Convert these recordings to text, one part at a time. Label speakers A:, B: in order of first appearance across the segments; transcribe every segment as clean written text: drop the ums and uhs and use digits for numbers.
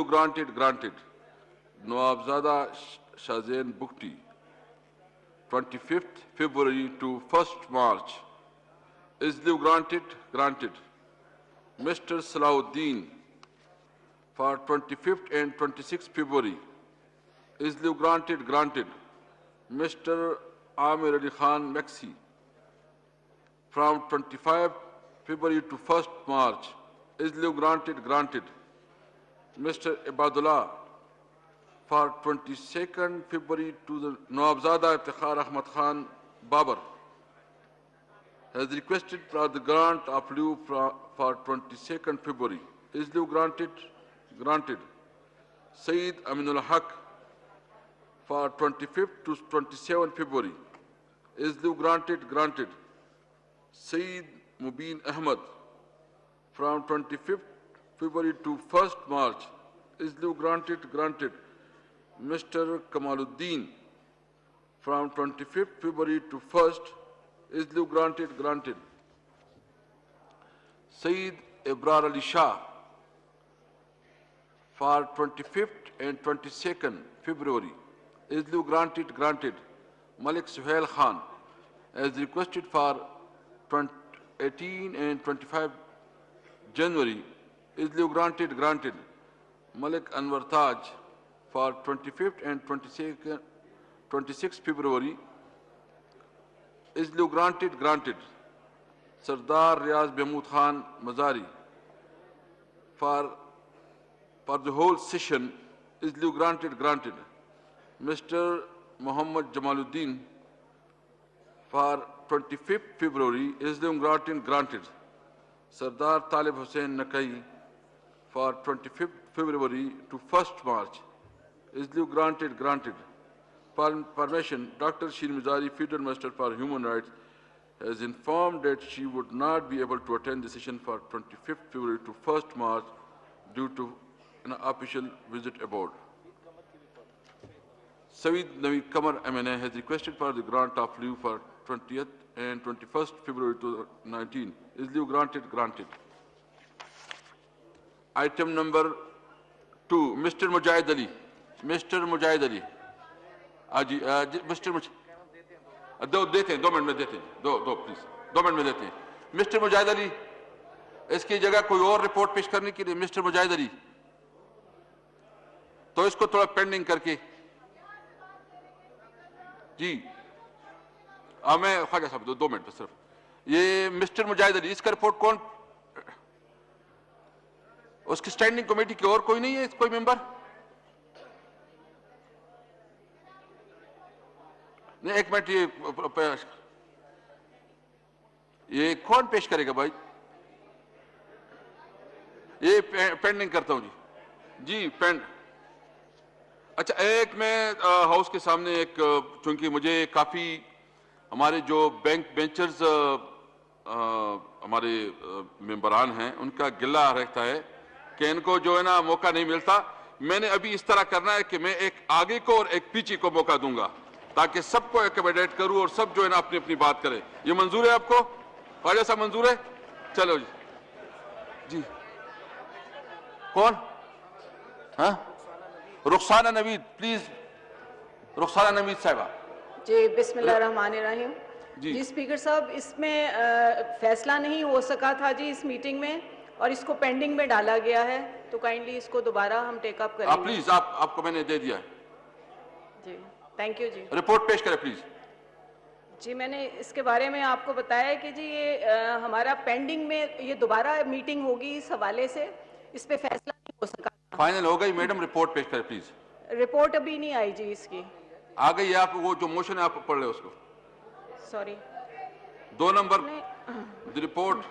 A: Granted, granted. Nawabzada Shazain Bukti, 25th February to 1st March. Is leave granted? Granted. Mr. Salahuddin for 25th and 26th February. Is leave granted? Granted. Mr. Amir Ali Khan Maxi from 25 February to 1st March. Is leave granted? Granted. Mr. Ibadullah for 22nd February to the Nawabzada Iftikhar Ahmad Khan Babar has requested for the grant of leave for 22nd February. Is leave granted? Granted. Sayyid Aminul Haq for 25th to 27th February. Is leave granted? Granted. Sayyid Mubin Ahmad from 25th February to 1st March. Is leave granted? Granted. Mr. Kamaluddin from 25th February to 1st. Is leave granted? Granted. Sayyid Ibrar Ali Shah for 25th and 22nd February. Is leave granted? Granted. Malik Suhail Khan as requested for 18 and 25 January. Is leave granted? Granted. Malik Anwar Taj for 25th and 26th February. Is leave granted? Granted. Sardar Riaz Mahmud Khan Mazari for the whole session. Is leave granted? Granted. Mr. Muhammad Jamaluddin for 25th February. Is leave granted? Granted. Sardar Talib Hussain Nakai for 25th February to 1st March. Is leave granted? Granted. Permission. Dr. Sheen Mizari, Federal Minister for Human Rights, has informed that she would not be able to attend the session for 25th February to 1st March due to an official visit abroad. Saeed Naveed Kamar MNA has requested for the grant of leave for 20th and 21st February 2019. Is leave granted? Granted. Item number 2, Mr. Mujahid Ali. Mr. Mujahid Ali. Mr. دو دیتے ہیں 2 minute میں دیتے ہیں دو please 2 minute میں دیتے ہیں mister مجاہد علی اس کی جگہ کوئی اور رپورٹ پیش کرنے کے لیے مسٹر مجاہد علی تو اس کو تھوڑا پینڈنگ کر کے جی میں خواجہ صاحب 2 منٹ صرف یہ مسٹر مجاہد علی اس کا رپورٹ کون اس کی سٹینڈنگ کمیٹی کی اور کوئی نہیں ہے کوئی ممبر نہیں 1 منٹ یہ کون پیش کرے گا بھائی یہ پینڈنگ کرتا ہوں جی پینڈ اچھا ایک میں ہاؤس کے سامنے ایک چونکہ مجھے کافی ہمارے جو بینک بینچرز ہمارے ممبران ہیں ان کا گلہ رہتا ہے کہ ان کو جو ہے نا موقع نہیں ملتا میں نے ابھی اس طرح کرنا ہے کہ میں ایک آگے کو اور ایک پیچھے کو موقع دوں گا تاکہ سب کو ایکوموڈیٹ کروں اور سب جو ہے نا اپنی اپنی بات کرے یہ منظور ہے آپ کو خواجہ صاحب منظور ہے چلو جی کون ہاں رخسانہ نوید پلیز رخسانہ نوید صاحبہ
B: جی بسم اللہ الرحمن الرحیم جی اسپیکر صاحب اس میں فیصلہ نہیں ہو سکا تھا جی اس میٹنگ میں اور اس کو پینڈنگ میں ڈالا گیا ہے تو کائنڈلی اس کو دوبارہ ہم ٹیک اپ کریں گے
A: پلیز آپ کو میں نے دے دیا ہے
B: جی تھینک یو جی
A: رپورٹ پیش کریں پلیز
B: جی میں نے اس کے بارے میں آپ کو بتایا کہ جی یہ ہمارا پینڈنگ میں یہ دوبارہ میٹنگ ہوگی اس حوالے سے اس پہ فیصلہ نہیں ہو سکا
A: فائنل ہو گئی میڈم رپورٹ پیش کریں پلیز
B: رپورٹ ابھی نہیں آئی جی اس کی
A: آ گئی آپ وہ جو موشن ہے آپ پڑھ لیں اس کو
B: سوری
A: 2 نمبر رپورٹ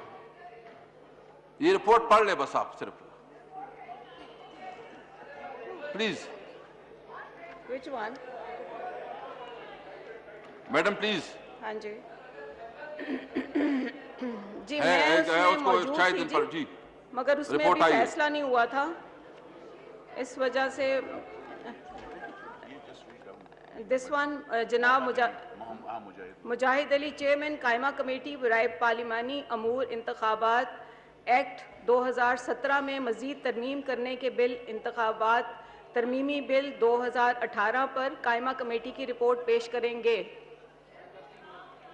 A: یہ رپورٹ پڑھ لیں بس آپ صرف please
B: which one
A: madam please
B: ہاں جی جی میں اس میں موجود تھی جی مگر اس میں ابھی فیصلہ نہیں ہوا تھا اس وجہ سے دس ون جناب مجاہد علی چیئرمین قائمہ کمیٹی برائے پارلیمانی امور انتخابات ایکٹ 2017 میں مزید ترمیم کرنے کے بل انتخابات ترمیمی بل 2018 پر قائمہ کمیٹی کی رپورٹ پیش کریں گے؟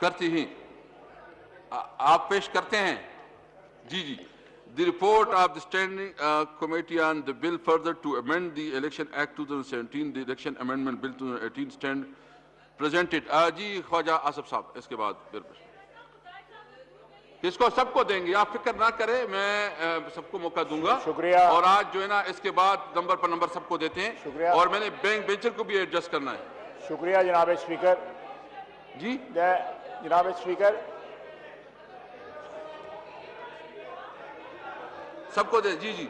A: کرتی ہیں آپ پیش کرتے ہیں؟ جی جی. The report of the Standing Committee on the bill further to amend the Election Act 2017, the Election Amendment Bill 2018 stand presented. جی خواجہ آصف صاحب اس کے بعد اس کو سب کو دیں گے, آپ فکر نہ کریں, میں سب کو موقع دوں گا.
C: شکریہ.
A: اور آج جو ہے نا اس کے بعد نمبر پر نمبر سب کو دیتے ہیں.
C: شکریہ.
A: اور میں نے بینک بینچر کو بھی ایڈجسٹ کرنا ہے.
C: شکریہ جناب اسپیکر.
A: جی
C: جناب اسپیکر,
A: سب کو دیں. جی جی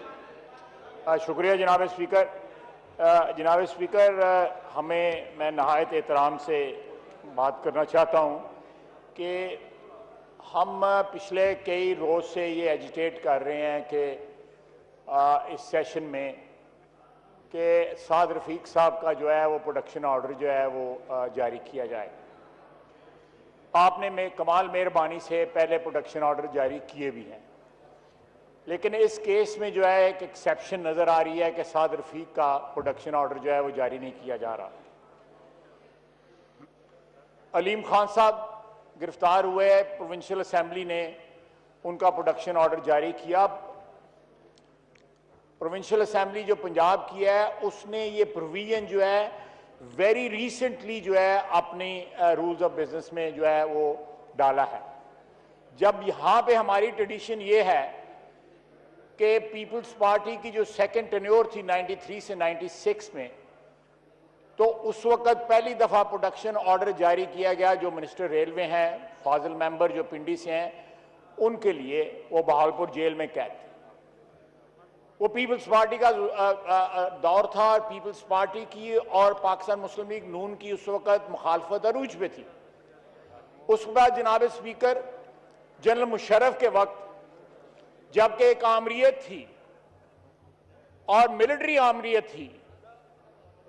C: شکریہ جناب اسپیکر. جناب اسپیکر, میں نہایت احترام سے بات کرنا چاہتا ہوں کہ ہم پچھلے کئی روز سے یہ ایجیٹیٹ کر رہے ہیں کہ اس سیشن میں کہ سعد رفیق صاحب کا جو ہے وہ پروڈکشن آرڈر جو ہے وہ جاری کیا جائے. آپ نے کمال مہربانی سے پہلے پروڈکشن آرڈر جاری کیے بھی ہیں, لیکن اس کیس میں جو ہے ایک ایکسیپشن نظر آ رہی ہے کہ سعد رفیق کا پروڈکشن آرڈر جو ہے وہ جاری نہیں کیا جا رہا. علیم خان صاحب گرفتار ہوئے, پروونشل اسمبلی نے ان کا پروڈکشن آرڈر جاری کیا. پروونشل اسمبلی جو پنجاب کی ہے اس نے یہ پروویژن جو ہے ویری ریسنٹلی جو ہے اپنی رولز آف بزنس میں جو ہے وہ ڈالا ہے. جب یہاں پہ ہماری ٹریڈیشن یہ ہے کہ پیپلز پارٹی کی جو سیکنڈ ٹینیور تھی 93 سے 96 میں, تو اس وقت پہلی دفعہ پروڈکشن آرڈر جاری کیا گیا جو منسٹر ریلوے ہیں, فاضل ممبر جو پنڈی سے ہیں, ان کے لیے وہ بہاولپور جیل میں قید تھے. وہ پیپلز پارٹی کا دور تھا اور پیپلز پارٹی کی اور پاکستان مسلم لیگ نون کی اس وقت مخالفت عروج پہ تھی. اس کے بعد جناب اسپیکر جنرل مشرف کے وقت جبکہ ایک آمریت تھی اور ملٹری آمریت تھی,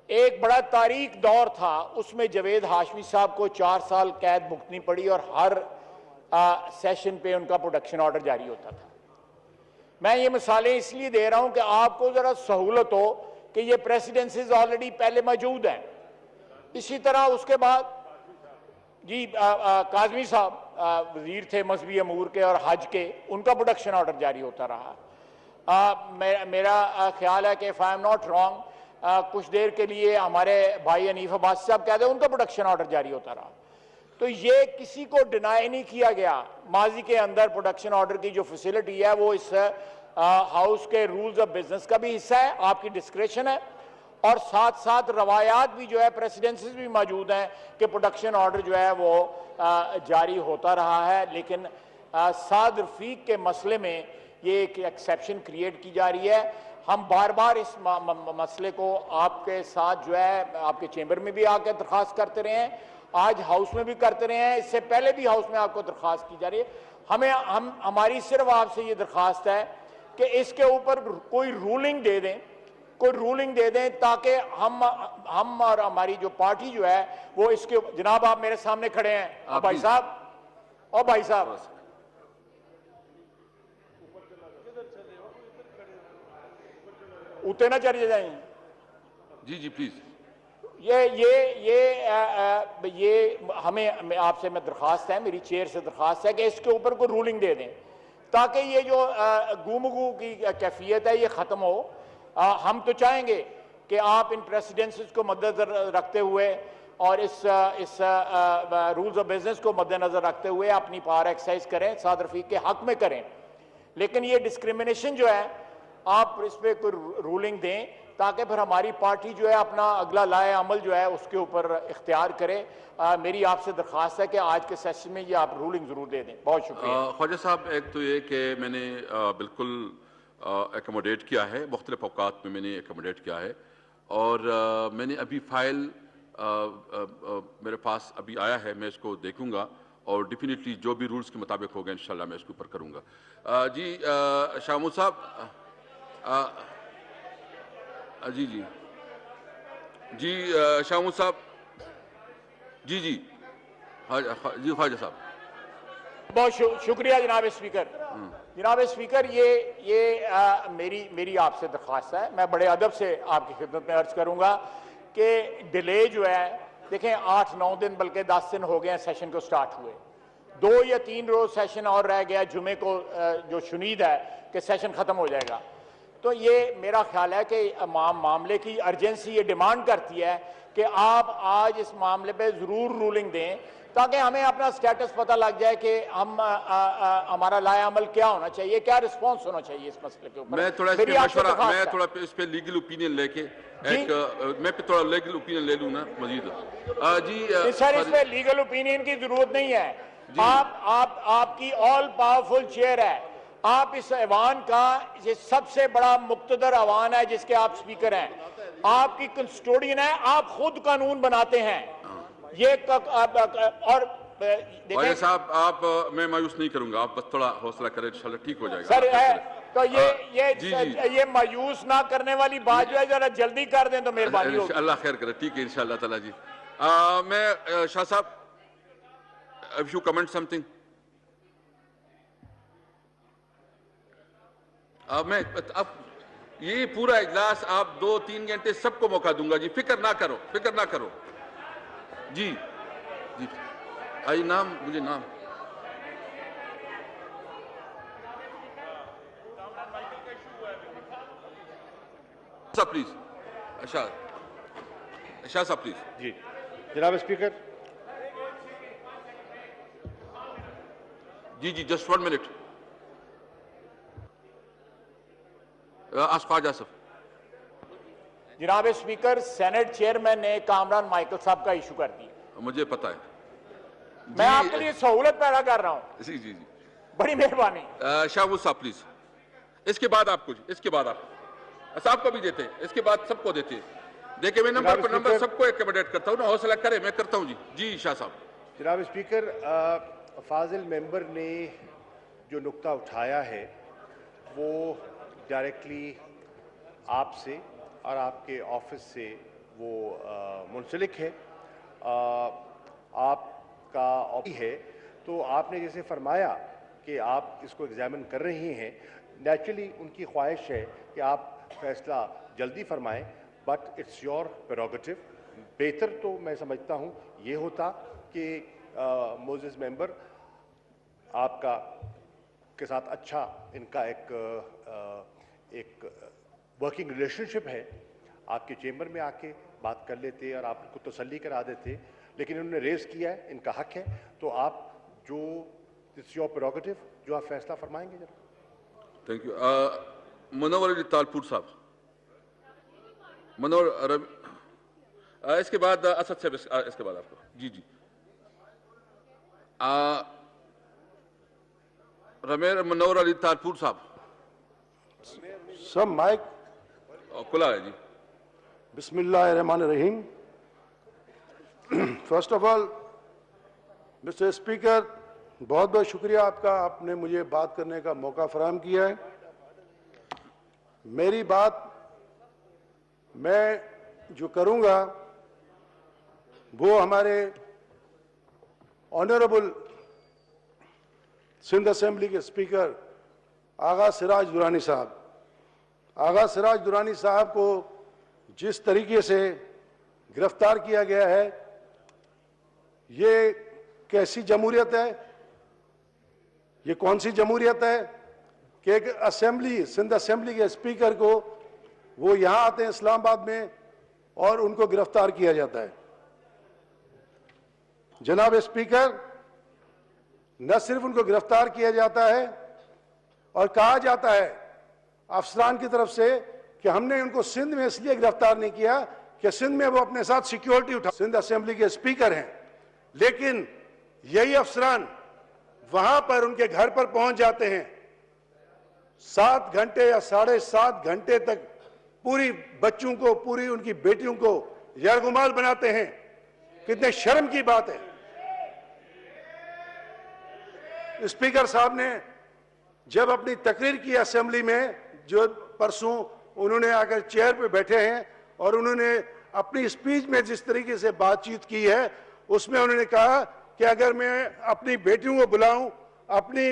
C: ایک بڑا تاریخ دور تھا, اس میں جاوید ہاشمی صاحب کو 4 سال قید بھگتنی پڑی اور ہر سیشن پہ ان کا پروڈکشن آرڈر جاری ہوتا تھا. میں یہ مثالیں اس لیے دے رہا ہوں کہ آپ کو ذرا سہولت ہو کہ یہ پریسیڈنسز آلریڈی پہلے موجود ہیں. اسی طرح اس کے بعد جی کاظمی صاحب وزیر تھے مذہبی امور کے اور حج کے, ان کا پروڈکشن آرڈر جاری ہوتا رہا. میرا خیال ہے کہ if I am not wrong کچھ دیر کے لیے ہمارے بھائی حنیف عباسی صاحب کہتے ہیں ان کا پروڈکشن آرڈر جاری ہوتا رہا. تو یہ کسی کو ڈینائی نہیں کیا گیا. ماضی کے اندر پروڈکشن آرڈر کی جو فیسلٹی ہے وہ اس ہاؤس کے رولز آف بزنس کا بھی حصہ ہے, آپ کی ڈسکریشن ہے, اور ساتھ ساتھ روایات بھی جو ہے پریسیڈنسز بھی موجود ہیں کہ پروڈکشن آرڈر جو ہے وہ جاری ہوتا رہا ہے. لیکن سعد رفیق کے مسئلے میں یہ ایک ایکسیپشن کریٹ کی جا رہی ہے. ہم بار بار اس مسئلے کو آپ کے ساتھ جو ہے آپ کے چیمبر میں بھی آ کے درخواست کرتے رہے ہیں, آج ہاؤس میں بھی کرتے رہے ہیں, اس سے پہلے بھی ہاؤس میں آپ کو درخواست کی جا رہی ہے. ہماری صرف آپ سے یہ درخواست ہے کہ اس کے اوپر کوئی رولنگ دے دیں تاکہ ہم اور ہماری جو پارٹی جو ہے وہ اس کے, جناب آپ میرے سامنے کھڑے ہیں بھائی صاحب, اور بھائی صاحب اتنے نہ چڑھ جائیں.
A: جی جی پلیز.
C: یہ ہمیں آپ سے میں درخواست ہے, میری چیئر سے درخواست ہے کہ اس کے اوپر کوئی رولنگ دے دیں تاکہ یہ جو گومگو کی کیفیت ہے یہ ختم ہو. ہم تو چاہیں گے کہ آپ ان پریسیڈنسز کو مد نظر رکھتے ہوئے اور اس رولز آف بزنس کو مد نظر رکھتے ہوئے اپنی پاور ایکسرسائز کریں, سعد رفیق کے حق میں کریں. لیکن یہ ڈسکریمنیشن جو ہے آپ اس پہ کوئی رولنگ دیں تاکہ پھر ہماری پارٹی جو ہے اپنا اگلا لائے عمل جو ہے اس کے اوپر اختیار کرے. میری آپ سے درخواست ہے کہ آج کے سیشن میں یہ آپ رولنگ ضرور دے دیں. بہت شکریہ.
A: خواجہ صاحب, ایک تو یہ کہ میں نے بالکل ایکوموڈیٹ کیا ہے, مختلف اوقات میں نے ایکوموڈیٹ کیا ہے, اور میں نے ابھی فائل میرے پاس ابھی آیا ہے, میں اس کو دیکھوں گا اور ڈیفینیٹلی جو بھی رولز کے مطابق ہوگا انشاءاللہ میں اس کے اوپر کروں گا. جی شامو صاحب. جی جی جی شامو صاحب. جی جی جی خواجہ صاحب.
C: بہت شکریہ جناب اسپیکر. جناب اسپیکر میری آپ سے درخواست ہے, میں بڑے ادب سے آپ کی خدمت میں عرض کروں گا کہ ڈیلے جو ہے, دیکھیں 8-9 دن بلکہ 10 دن ہو گئے ہیں سیشن کو سٹارٹ ہوئے, 2 یا 3 روز سیشن اور رہ گیا جمعے کو جو شنید ہے کہ سیشن ختم ہو جائے گا. تو یہ میرا خیال ہے کہ معاملے کی ارجنسی یہ ڈیمانڈ کرتی ہے کہ آپ آج اس معاملے پہ ضرور رولنگ دیں تاکہ ہمیں اپنا سٹیٹس پتہ لگ جائے کہ ہمارا لائے عمل کیا ہونا چاہیے, کیا رسپانس ہونا چاہیے اس مسئلے کے اوپر.
A: میں تھوڑا اس پہ لیگل اوپینین لے کے میں تھوڑا لیگل اوپینین لے لوں نا مزید. جی
C: سر, اس پہ لیگل اوپینین کی ضرورت نہیں ہے. آپ کی آل پاورفل چیئر ہے, آپ اس ایوان کا یہ سب سے بڑا مقتدر ایوان ہے جس کے آپ سپیکر ہیں, آپ کی کنسٹوڈین ہے, آپ خود قانون بناتے ہیں. یہ اور
A: وزیر صاحب آپ میں مایوس نہیں کروں گا, آپ بس تھوڑا حوصلہ کریں, انشاءاللہ ٹھیک ہو جائے گا.
C: سر تو یہ مایوس نہ کرنے والی بات جو ہے ذرا جلدی کر دیں تو مہربانی ہوگی.
A: اللہ خیر کرے, ٹھیک ہے انشاءاللہ تعالی. جی میں شاہ صاحب if you comment something. اب یہ پورا اجلاس آپ 2-3 گھنٹے سب کو موقع دوں گا جی, فکر نہ کرو. جی آئی نام مجھے نام صاحب پلیز, شاہ صاحب پلیز.
D: جی جناب اسپیکر,
A: جی جسٹ 1 منٹ. آصف آصف.
C: جناب اسپیکر, سینٹ چیئرمین نے کامران مائیکل صاحب کا ایشو کر دی.
A: مجھے پتا ہے,
C: میں آپ کے لیے سہولت پیدا کر رہا ہوں.
A: جی
C: بڑی مہربانی.
A: شاہ صاحب پلیز. اس کے بعد آپ صاحب کو بھی دیتے ہیں, اس کے بعد سب کو دیتے ہیں. دیکھیں میں نمبر سب کو ایکوموڈیٹ کرتا ہوں نا, حوصلہ کرے, میں کرتا ہوں. جی شاہ صاحب.
D: جناب اسپیکر, فاضل ممبر نے جو نقطہ اٹھایا ہے وہ ڈائریکٹلی آپ سے اور آپ کے آفس سے وہ منسلک ہے. آپ کا ہے تو آپ نے جیسے فرمایا کہ آپ اس کو ایگزامن کر رہے ہیں, نیچرلی ان کی خواہش ہے کہ آپ فیصلہ جلدی فرمائیں, بٹ اٹس یور پریروگیٹو. بہتر تو میں سمجھتا ہوں یہ ہوتا کہ موزز ممبر آپ کے ساتھ اچھا ان کا ایک ورکنگ ریلیشن شپ ہے, آپ کے چیمبر میں آ کے بات کر لیتے اور آپ کو تسلی کرا دیتے, لیکن انہوں نے ریز کیا ہے, ان کا حق ہے, تو آپ جو اٹس یور پریروگیٹو, جو آپ فیصلہ فرمائیں گے.
A: Thank you. منور علی تالپور صاحب. اس کے بعد اسد صاحب, اس کے بعد آپ کو. جی منور علی تالپور صاحب.
E: سب مائک
A: کھلا ہے. جی
E: بسم اللہ الرحمن الرحیم. First of all mister speaker, بہت بہت شکریہ آپ کا, آپ نے مجھے بات کرنے کا موقع فراہم کیا ہے. میری بات میں جو کروں گا وہ ہمارے آنریبل سندھ اسمبلی کے اسپیکر آغا سراج درانی صاحب کو جس طریقے سے گرفتار کیا گیا ہے, یہ کیسی جمہوریت ہے, یہ کون سی جمہوریت ہے کہ ایک سندھ اسمبلی کے اسپیکر کو وہ یہاں آتے ہیں اسلام آباد میں اور ان کو گرفتار کیا جاتا ہے. جناب اسپیکر, نہ صرف ان کو گرفتار کیا جاتا ہے اور کہا جاتا ہے افسران کی طرف سے کہ ہم نے ان کو سندھ میں اس لیے گرفتار نہیں کیا کہ سندھ میں وہ اپنے ساتھ سیکیورٹی اٹھا, سندھ اسمبلی کے اسپیکر ہیں, لیکن یہی افسران وہاں پر ان کے گھر پر پہنچ جاتے ہیں, 7 گھنٹے یا 7.5 گھنٹے تک پوری بچوں کو, پوری ان کی بیٹیوں کو یرغمال بناتے ہیں. کتنے شرم کی بات ہے. اسپیکر صاحب نے جب اپنی تقریر کی اسمبلی میں, جو پرسوں انہوں نے آ کر چیئر پہ بیٹھے ہیں اور انہوں نے اپنی اسپیچ میں جس طریقے سے بات چیت کی ہے, اس میں انہوں نے کہا کہ اگر میں اپنی بیٹیوں کو بلاؤں, اپنی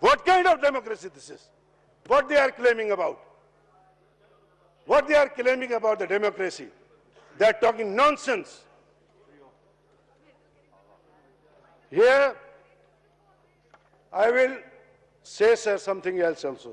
E: What kind of democracy this is? What they are claiming about? What they are claiming about the democracy? They are talking nonsense. Here, I will say, sir, something else also.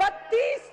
F: 32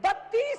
F: 32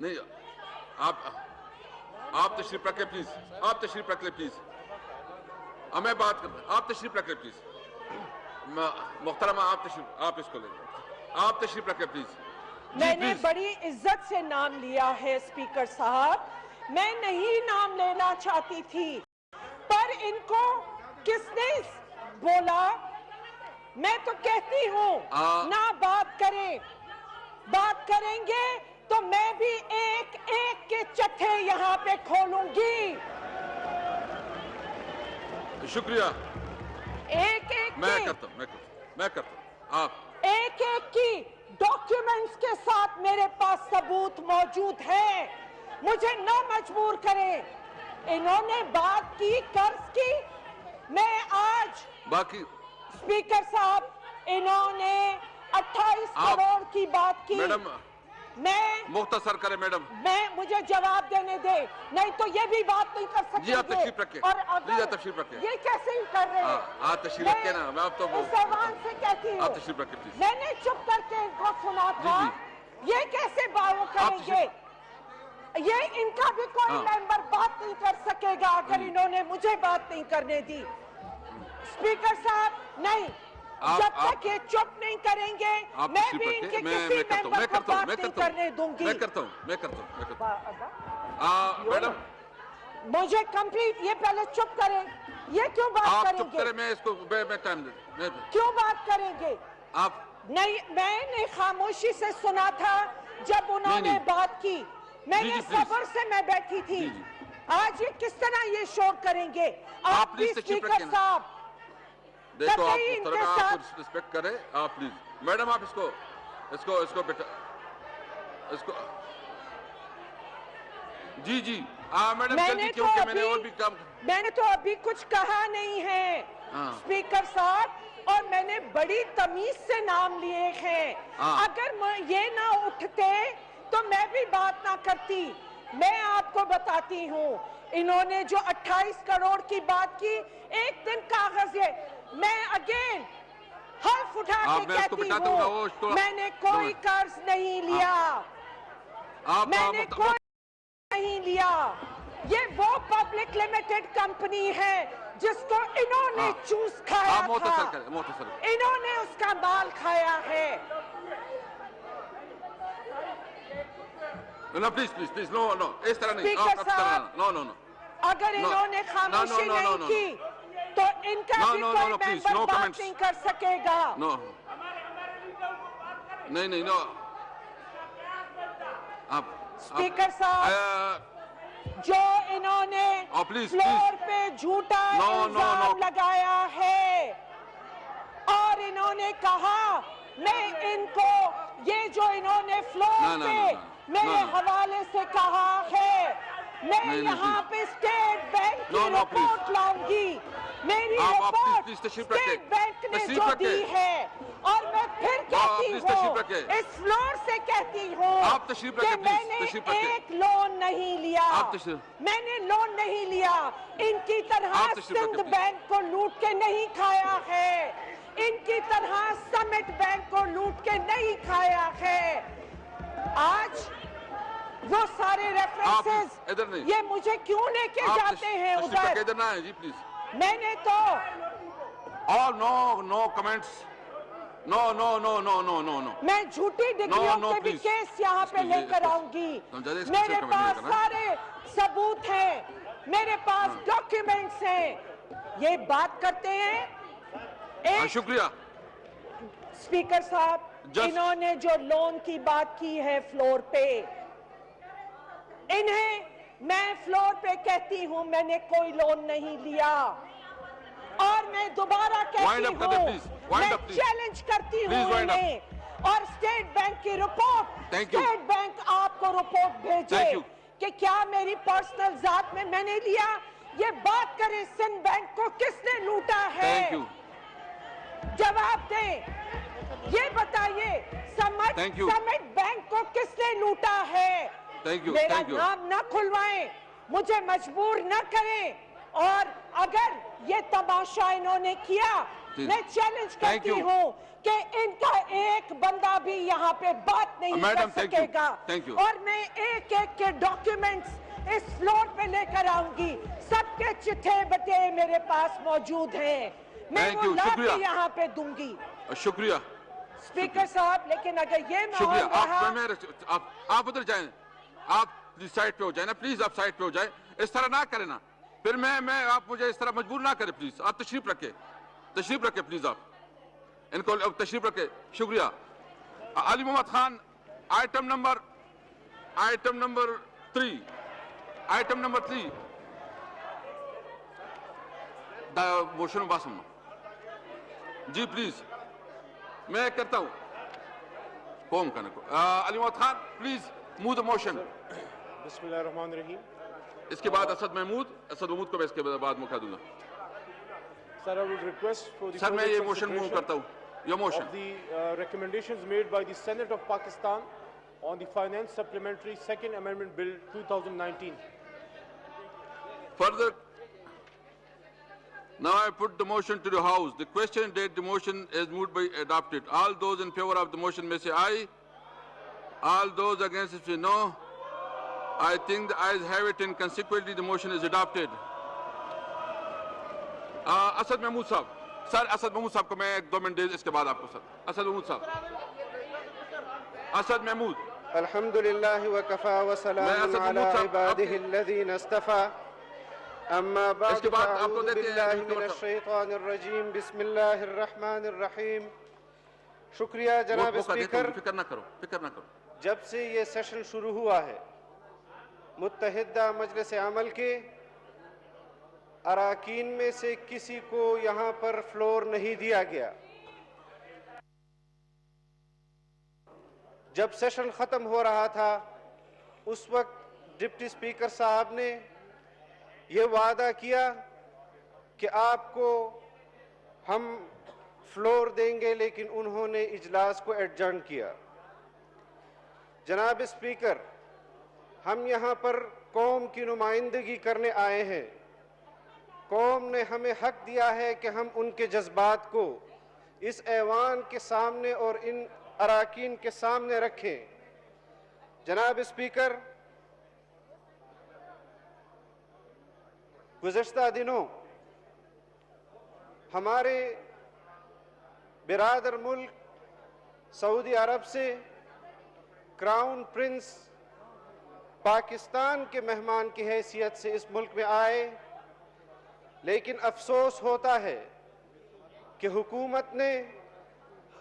A: نہیں آپ تشریف رکھیں پلیز, آپ تشریف رکھ لیں please, میں بات کرتا ہوں, آپ تشریف رکھ لیں پلیز, محترمہ آپ اس کو لیں, آپ تشریف رکھیں پلیز.
F: میں نے بڑی عزت سے نام لیا ہے اسپیکر صاحب, میں نہیں نام لینا چاہتی تھی, پر ان کو کس نے بولا؟ میں تو کہتی ہوں نہ بات کریں, بات کریں گے تو میں بھی ایک ایک کے چٹھے یہاں پہ کھولوں گی.
A: شکریہ.
F: ایک ایک
A: میں کرتا ہوں آپ
F: ایک ایک کی ڈاکیومنٹس کے ساتھ میرے پاس ثبوت موجود ہے, مجھے نہ مجبور کریں. انہوں نے بات کی, قرض کی, میں آج
A: باقی
F: اسپیکر صاحب انہوں نے 28 کروڑ کی بات کی.
A: میڈم
F: میں
A: مختصر کریں میڈم.
F: مجھے جواب دینے دے, نہیں تو یہ بھی بات نہیں کر سکتے.
A: جی آپ تشریف رکھیں,
F: اور
A: تشریف رکھیں.
F: یہ کیسے ہی کر رہے ہیں؟
A: آپ تشریف رکھیں نا, میں آپ تو
F: اس ایوان سے کہتی ہوں,
A: آپ تشریف رکھیں پلیز.
F: میں نے چپ کر کے ان کو سنا تھا, یہ کیسے باو کریں گے؟ یہ ان کا بھی کوئی ممبر بات نہیں کر سکے گا اگر انہوں نے مجھے بات نہیں کرنے دی. اسپیکر صاحب نہیں, جب تک یہ چپ نہیں کریں گے میں بھی ان کے کسی ممبر کو بات نہیں کرنے دوں گی.
A: میں کرتا ہوں. میڈم
F: مجھے کمپلیٹ, یہ پہلے چپ کریں. یہ کیوں بات
A: آپ
F: کریں
A: چپ
F: گے؟
A: کریں, میں اس کو میں ٹائم دے.
F: کیوں بات کریں گے؟
A: آپ
F: نہیں, میں نے خاموشی سے سنا تھا جب انہوں نے بات کی, میں نے صبر سے میں بیٹھی تھی. آج یہ کس طرح یہ شور کریں گے؟ آپ بھی اسپیکر صاحب
A: دیکھو, آپ ریسپیکٹ کریں آپ پلیز. میڈم آپ اس کو بیٹا, اس کو جی میڈم جلدی, کیونکہ میں نے اور بھی کام.
F: میں نے تو ابھی کچھ کہا نہیں ہے اسپیکر صاحب, اور میں نے بڑی تمیز سے نام لیے ہیں. اگر یہ نہ اٹھتے تو میں بھی بات نہ کرتی. میں آپ کو بتاتی ہوں, انہوں نے جو 28 کروڑ کی بات کی, ایک دن کاغذ میں اگین حلف اٹھا کے کہتی ہوں, میں نے کوئی قرض نہیں لیا, میں نے کوئی نہیں لیا. یہ وہ پبلک لمیٹڈ کمپنی ہے جس کو انہوں نے چوز کھایا تھا, انہوں نے اس کا مال کھایا ہے.
A: نو پلیز نو اس طرح نہیں. نو
F: اگر انہوں نے خاموشی نہیں کی تو ان کا بھی کوئی ممبر بات نہیں کر سکے گا.
A: نہیں
F: اسپیکر صاحب, جو انہوں نے فلور پہ جھوٹا الزام لگایا ہے اور انہوں نے کہا, میں ان کو یہ جو انہوں نے فلور پہ میرے حوالے سے کہا ہے, میں یہاں پہ اسٹیٹ بینک کی رپورٹ لاؤں گی. میری رپورٹ اسٹیٹ بینک نے جو دی ہے, اور میں پھر کہتی ہوں, اس فلور سے کہتی ہوں کہ میں نے ایک لون نہیں لیا, میں نے لون نہیں لیا. ان کی طرح سندھ بینک کو لوٹ کے نہیں کھایا ہے, ان کی طرح سمٹ بینک کو لوٹ کے نہیں کھایا ہے. آج وہ سارے ریفرنسز یہ مجھے کیوں لے کے جاتے ہیں ادھر؟ میں نے تو
A: نو کمنٹس, نو
F: میں جھوٹی ڈگریوں کے بھی کیس یہاں پہ لے کر آؤں گی. میرے پاس سارے ثبوت ہیں, میرے پاس ڈاکیومنٹس ہیں. یہ بات کرتے ہیں.
A: شکریہ
F: اسپیکر صاحب, انہوں نے جو لون کی بات کی ہے فلور پہ, انہیں میں فلور پہ کہتی ہوں میں نے کوئی لون نہیں لیا, اور میں دوبارہ کہتی ہوں, میں چیلنج کرتی ہوں انہیں, اور اسٹیٹ بینک کی رپورٹ, اسٹیٹ بینک آپ کو رپورٹ بھیجے کہ کیا میری پرسنل ذات میں نے لیا. یہ بات کریں, سندھ بینک کو کس نے لوٹا ہے, جواب دیں. یہ بتائیے سمٹ بینک کو کس نے لوٹا ہے. میرا نام نہ کھلوائیں, مجھے مجبور نہ کریں, اور اگر یہ تماشا انہوں نے کیا میں چیلنج کرتی ہوں کہ ان کا ایک بندہ بھی یہاں پہ بات نہیں کر سکے گا اور میں ایک ایک کے ڈاکیومنٹس اس فلور پہ لے کر آؤں گی. سب کے چٹھے بٹے میرے پاس موجود ہیں, میں وہ لا کے یہاں پہ دوں گی.
A: شکریہ
F: اسپیکر صاحب, لیکن اگر یہ ماحول رہا,
A: آپ ادھر جائیں, آپ سائٹ پہ ہو جائیں نا پلیز, آپ سائٹ پہ ہو جائیں, اس طرح نہ کریں نا, پھر میں آپ مجھے اس طرح مجبور نہ کریں پلیز. آپ تشریف رکھیں پلیز, آپ ان کو تشریف رکھیں. شکریہ. Ali Muhammad Khan, item number 3 motion Basim ji please, میں کرتا ہوں قوم کرنے کو. Ali Muhammad Khan please move the motion.
G: بسم اللہ الرحمن الرحیم.
A: اس کے بعد اسد محمود کو میں اس کے بعد موقع دوں گا.
G: Sir, I would request for the
A: سر میں یہ موشن موو
G: consideration
A: کرتا ہوں, یہ motion
G: of the recommendations made by the Senate of Pakistan on the Finance Supplementary Second Amendment Bill 2019.
A: further. Now I put the motion to the House. The question that the motion is moved by adopted. All those in favor of the motion may say aye. All those against it say no. I think the ayes have it and consequently the motion is adopted. Asad Mahmood صاحب, sir Asad Mahmood صاحب کو میں 2 minute دے اس کے بعد آپ کو. سر اسد محمود صاحب, اسد محمود.
H: الحمدللہ وکفا وسلام علی عباده الذین اصطفى. اما بعد فاعوذ باللہ من الشیطان الرجیم. بسم اللہ الرحمن الرحیم. شکریہ جناب اسپیکر.
A: فکر نہ کرو.
H: جب سے یہ سیشن شروع ہوا ہے متحدہ مجلس عمل کے اراکین میں سے کسی کو یہاں پر فلور نہیں دیا گیا. جب سیشن ختم ہو رہا تھا اس وقت ڈپٹی اسپیکر صاحب نے یہ وعدہ کیا کہ آپ کو ہم فلور دیں گے, لیکن انہوں نے اجلاس کو ایڈجرن کیا. جناب اسپیکر, ہم یہاں پر قوم کی نمائندگی کرنے آئے ہیں. قوم نے ہمیں حق دیا ہے کہ ہم ان کے جذبات کو اس ایوان کے سامنے اور ان اراکین کے سامنے رکھیں. جناب اسپیکر, گزشتہ دنوں ہمارے برادر ملک سعودی عرب سے کراؤن پرنس پاکستان کے مہمان کی حیثیت سے اس ملک میں آئے, لیکن افسوس ہوتا ہے کہ حکومت نے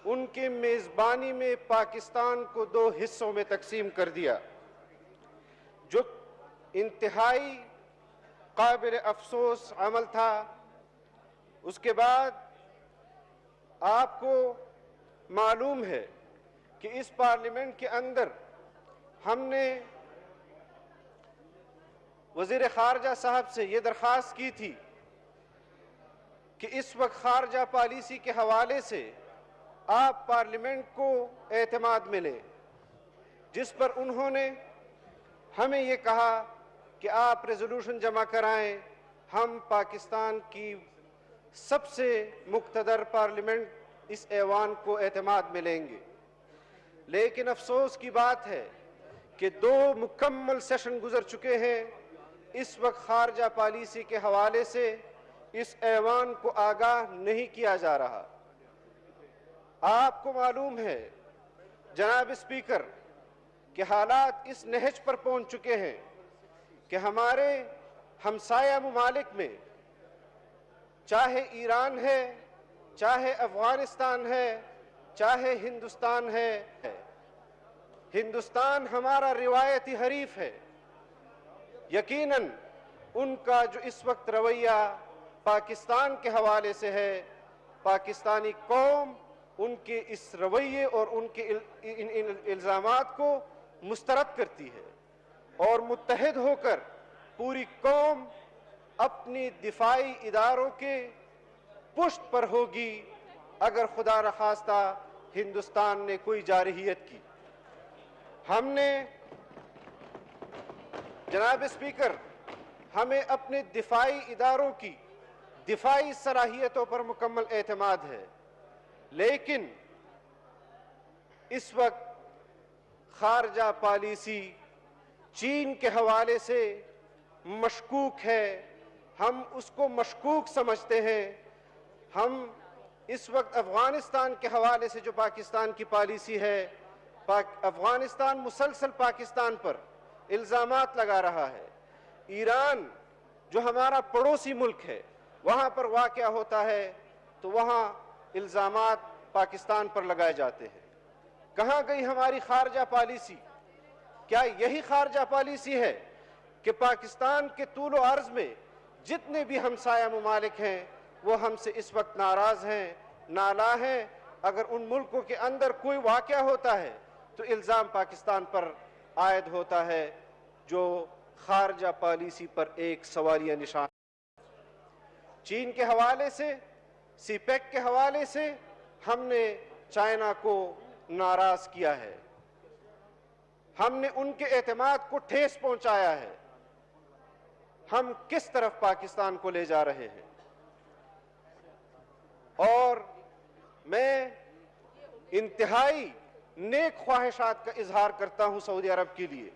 H: ان کے میزبانی میں پاکستان کو 2 حصوں میں تقسیم کر دیا, جو انتہائی قابل افسوس عمل تھا. اس کے بعد آپ کو معلوم ہے کہ اس پارلیمنٹ کے اندر ہم نے وزیر خارجہ صاحب سے یہ درخواست کی تھی کہ اس وقت خارجہ پالیسی کے حوالے سے آپ پارلیمنٹ کو اعتماد ملے, جس پر انہوں نے ہمیں یہ کہا کہ آپ ریزولوشن جمع کرائیں, ہم پاکستان کی سب سے مقتدر پارلیمنٹ اس ایوان کو اعتماد ملیں گے. لیکن افسوس کی بات ہے کہ 2 مکمل سیشن گزر چکے ہیں, اس وقت خارجہ پالیسی کے حوالے سے اس ایوان کو آگاہ نہیں کیا جا رہا. آپ کو معلوم ہے جناب اسپیکر کہ حالات اس نہج پر پہنچ چکے ہیں کہ ہمارے ہمسایہ ممالک میں, چاہے ایران ہے, چاہے افغانستان ہے, چاہے ہندوستان ہے, ہندوستان ہمارا روایتی حریف ہے. یقیناً ان کا جو اس وقت رویہ پاکستان کے حوالے سے ہے, پاکستانی قوم ان کے اس رویے اور ان کے ان الزامات کو مسترد کرتی ہے, اور متحد ہو کر پوری قوم اپنی دفاعی اداروں کے پشت پر ہوگی اگر خدا نخواستہ ہندوستان نے کوئی جارحیت کی. ہم نے جناب اسپیکر ہمیں اپنے دفاعی اداروں کی دفاعی صلاحیتوں پر مکمل اعتماد ہے، لیکن اس وقت خارجہ پالیسی چین کے حوالے سے مشکوک ہے، ہم اس کو مشکوک سمجھتے ہیں۔ ہم اس وقت افغانستان کے حوالے سے جو پاکستان کی پالیسی ہے، افغانستان مسلسل پاکستان پر الزامات لگا رہا ہے۔ ایران جو ہمارا پڑوسی ملک ہے، وہاں پر واقعہ ہوتا ہے تو وہاں الزامات پاکستان پر لگائے جاتے ہیں۔ کہاں گئی ہماری خارجہ پالیسی؟ کیا یہی خارجہ پالیسی ہے کہ پاکستان کے طول و عرض میں جتنے بھی ہمسایہ ممالک ہیں وہ ہم سے اس وقت ناراض ہیں، نالاں ہیں؟ اگر ان ملکوں کے اندر کوئی واقعہ ہوتا ہے تو الزام پاکستان پر عائد ہوتا ہے، جو خارجہ پالیسی پر ایک سوالیہ نشان۔ چین کے حوالے سے، سی پیک کے حوالے سے ہم نے چائنا کو ناراض کیا ہے، ہم نے ان کے اعتماد کو ٹھیس پہنچایا ہے۔ ہم کس طرف پاکستان کو لے جا رہے ہیں؟ اور میں انتہائی نیک خواہشات کا اظہار کرتا ہوں سعودی عرب کے لیے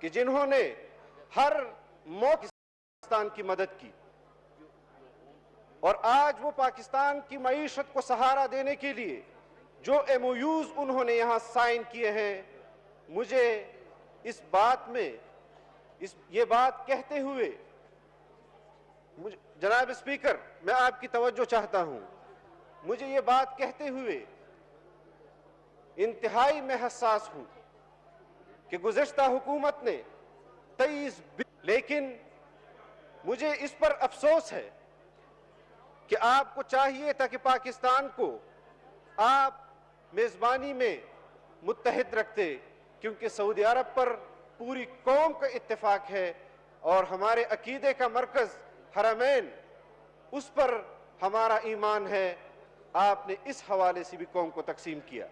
H: کہ جنہوں نے ہر موقع پاکستان کی مدد کی، اور آج وہ پاکستان کی معیشت کو سہارا دینے کے لیے جو ایم او یوز انہوں نے یہاں سائن کیے ہیں، مجھے اس بات میں یہ بات کہتے ہوئے جناب اسپیکر، میں آپ کی توجہ چاہتا ہوں، مجھے یہ بات کہتے ہوئے انتہائی میں حساس ہوں کہ گزشتہ حکومت نے 23 لیکن مجھے اس پر افسوس ہے کہ آپ کو چاہیے تھا کہ پاکستان کو آپ میزبانی میں متحد رکھتے، کیونکہ سعودی عرب پر پوری قوم کا اتفاق ہے اور ہمارے عقیدے کا مرکز حرمین، اس پر ہمارا ایمان ہے۔ آپ نے اس حوالے سے بھی قوم کو تقسیم کیا۔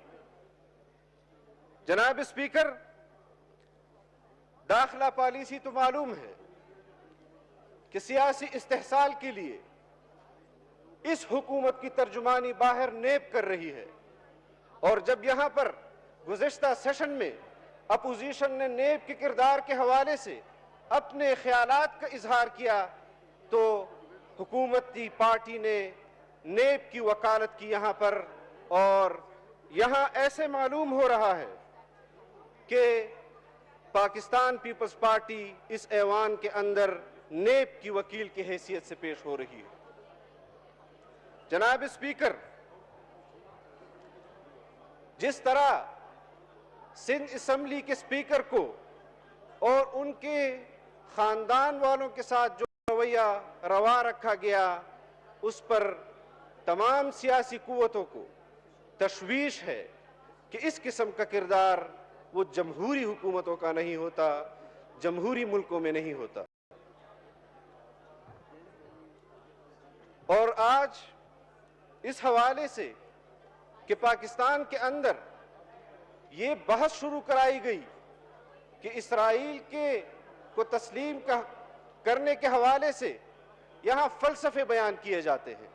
H: جناب اسپیکر، داخلہ پالیسی تو معلوم ہے کہ سیاسی استحصال کے لیے اس حکومت کی ترجمانی باہر نیب کر رہی ہے، اور جب یہاں پر گزشتہ سیشن میں اپوزیشن نے نیب کے کردار کے حوالے سے اپنے خیالات کا اظہار کیا تو حکومتی پارٹی نے نیب کی وکالت کی یہاں پر، اور یہاں ایسے معلوم ہو رہا ہے کہ پاکستان پیپلز پارٹی اس ایوان کے اندر نیب کی وکیل کی حیثیت سے پیش ہو رہی ہے۔ جناب اسپیکر، جس طرح سندھ اسمبلی کے اسپیکر کو اور ان کے خاندان والوں کے ساتھ جو رویہ روا رکھا گیا، اس پر تمام سیاسی قوتوں کو تشویش ہے کہ اس قسم کا کردار وہ جمہوری حکومتوں کا نہیں ہوتا، جمہوری ملکوں میں نہیں ہوتا۔ اور آج اس حوالے سے کہ پاکستان کے اندر یہ بحث شروع کرائی گئی کہ اسرائیل کو تسلیم کرنے کے حوالے سے یہاں فلسفے بیان کیے جاتے ہیں۔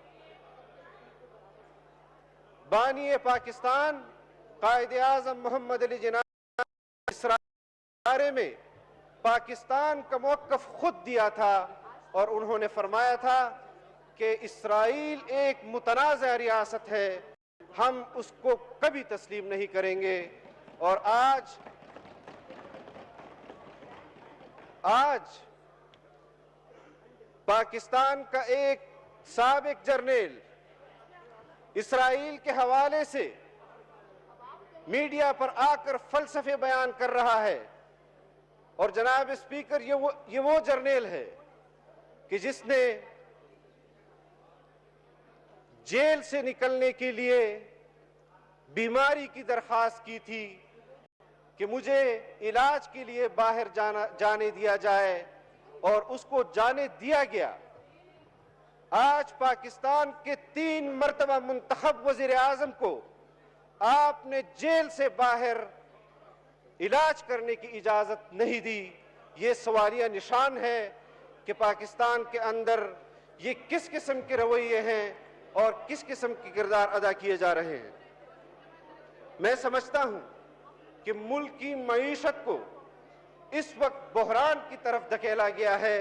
H: بانی پاکستان قائد اعظم محمد علی جناح اسرائیل کے بارے میں پاکستان کا موقف خود دیا تھا، اور انہوں نے فرمایا تھا کہ اسرائیل ایک متنازع ریاست ہے، ہم اس کو کبھی تسلیم نہیں کریں گے۔ اور آج پاکستان کا ایک سابق جرنیل اسرائیل کے حوالے سے میڈیا پر آ کر فلسفے بیان کر رہا ہے، اور جناب اسپیکر، یہ وہ جرنیل ہے کہ جس نے جیل سے نکلنے کے لیے بیماری کی درخواست کی تھی کہ مجھے علاج کے لیے باہر جانے دیا جائے، اور اس کو جانے دیا گیا۔ آج پاکستان کے 3 مرتبہ منتخب وزیر اعظم کو آپ نے جیل سے باہر علاج کرنے کی اجازت نہیں دی۔ یہ سوالیہ نشان ہے کہ پاکستان کے اندر یہ کس قسم کے رویے ہیں اور کس قسم کے کردار ادا کیے جا رہے ہیں۔ میں سمجھتا ہوں کہ ملک کی معیشت کو اس وقت بحران کی طرف دھکیلا گیا ہے۔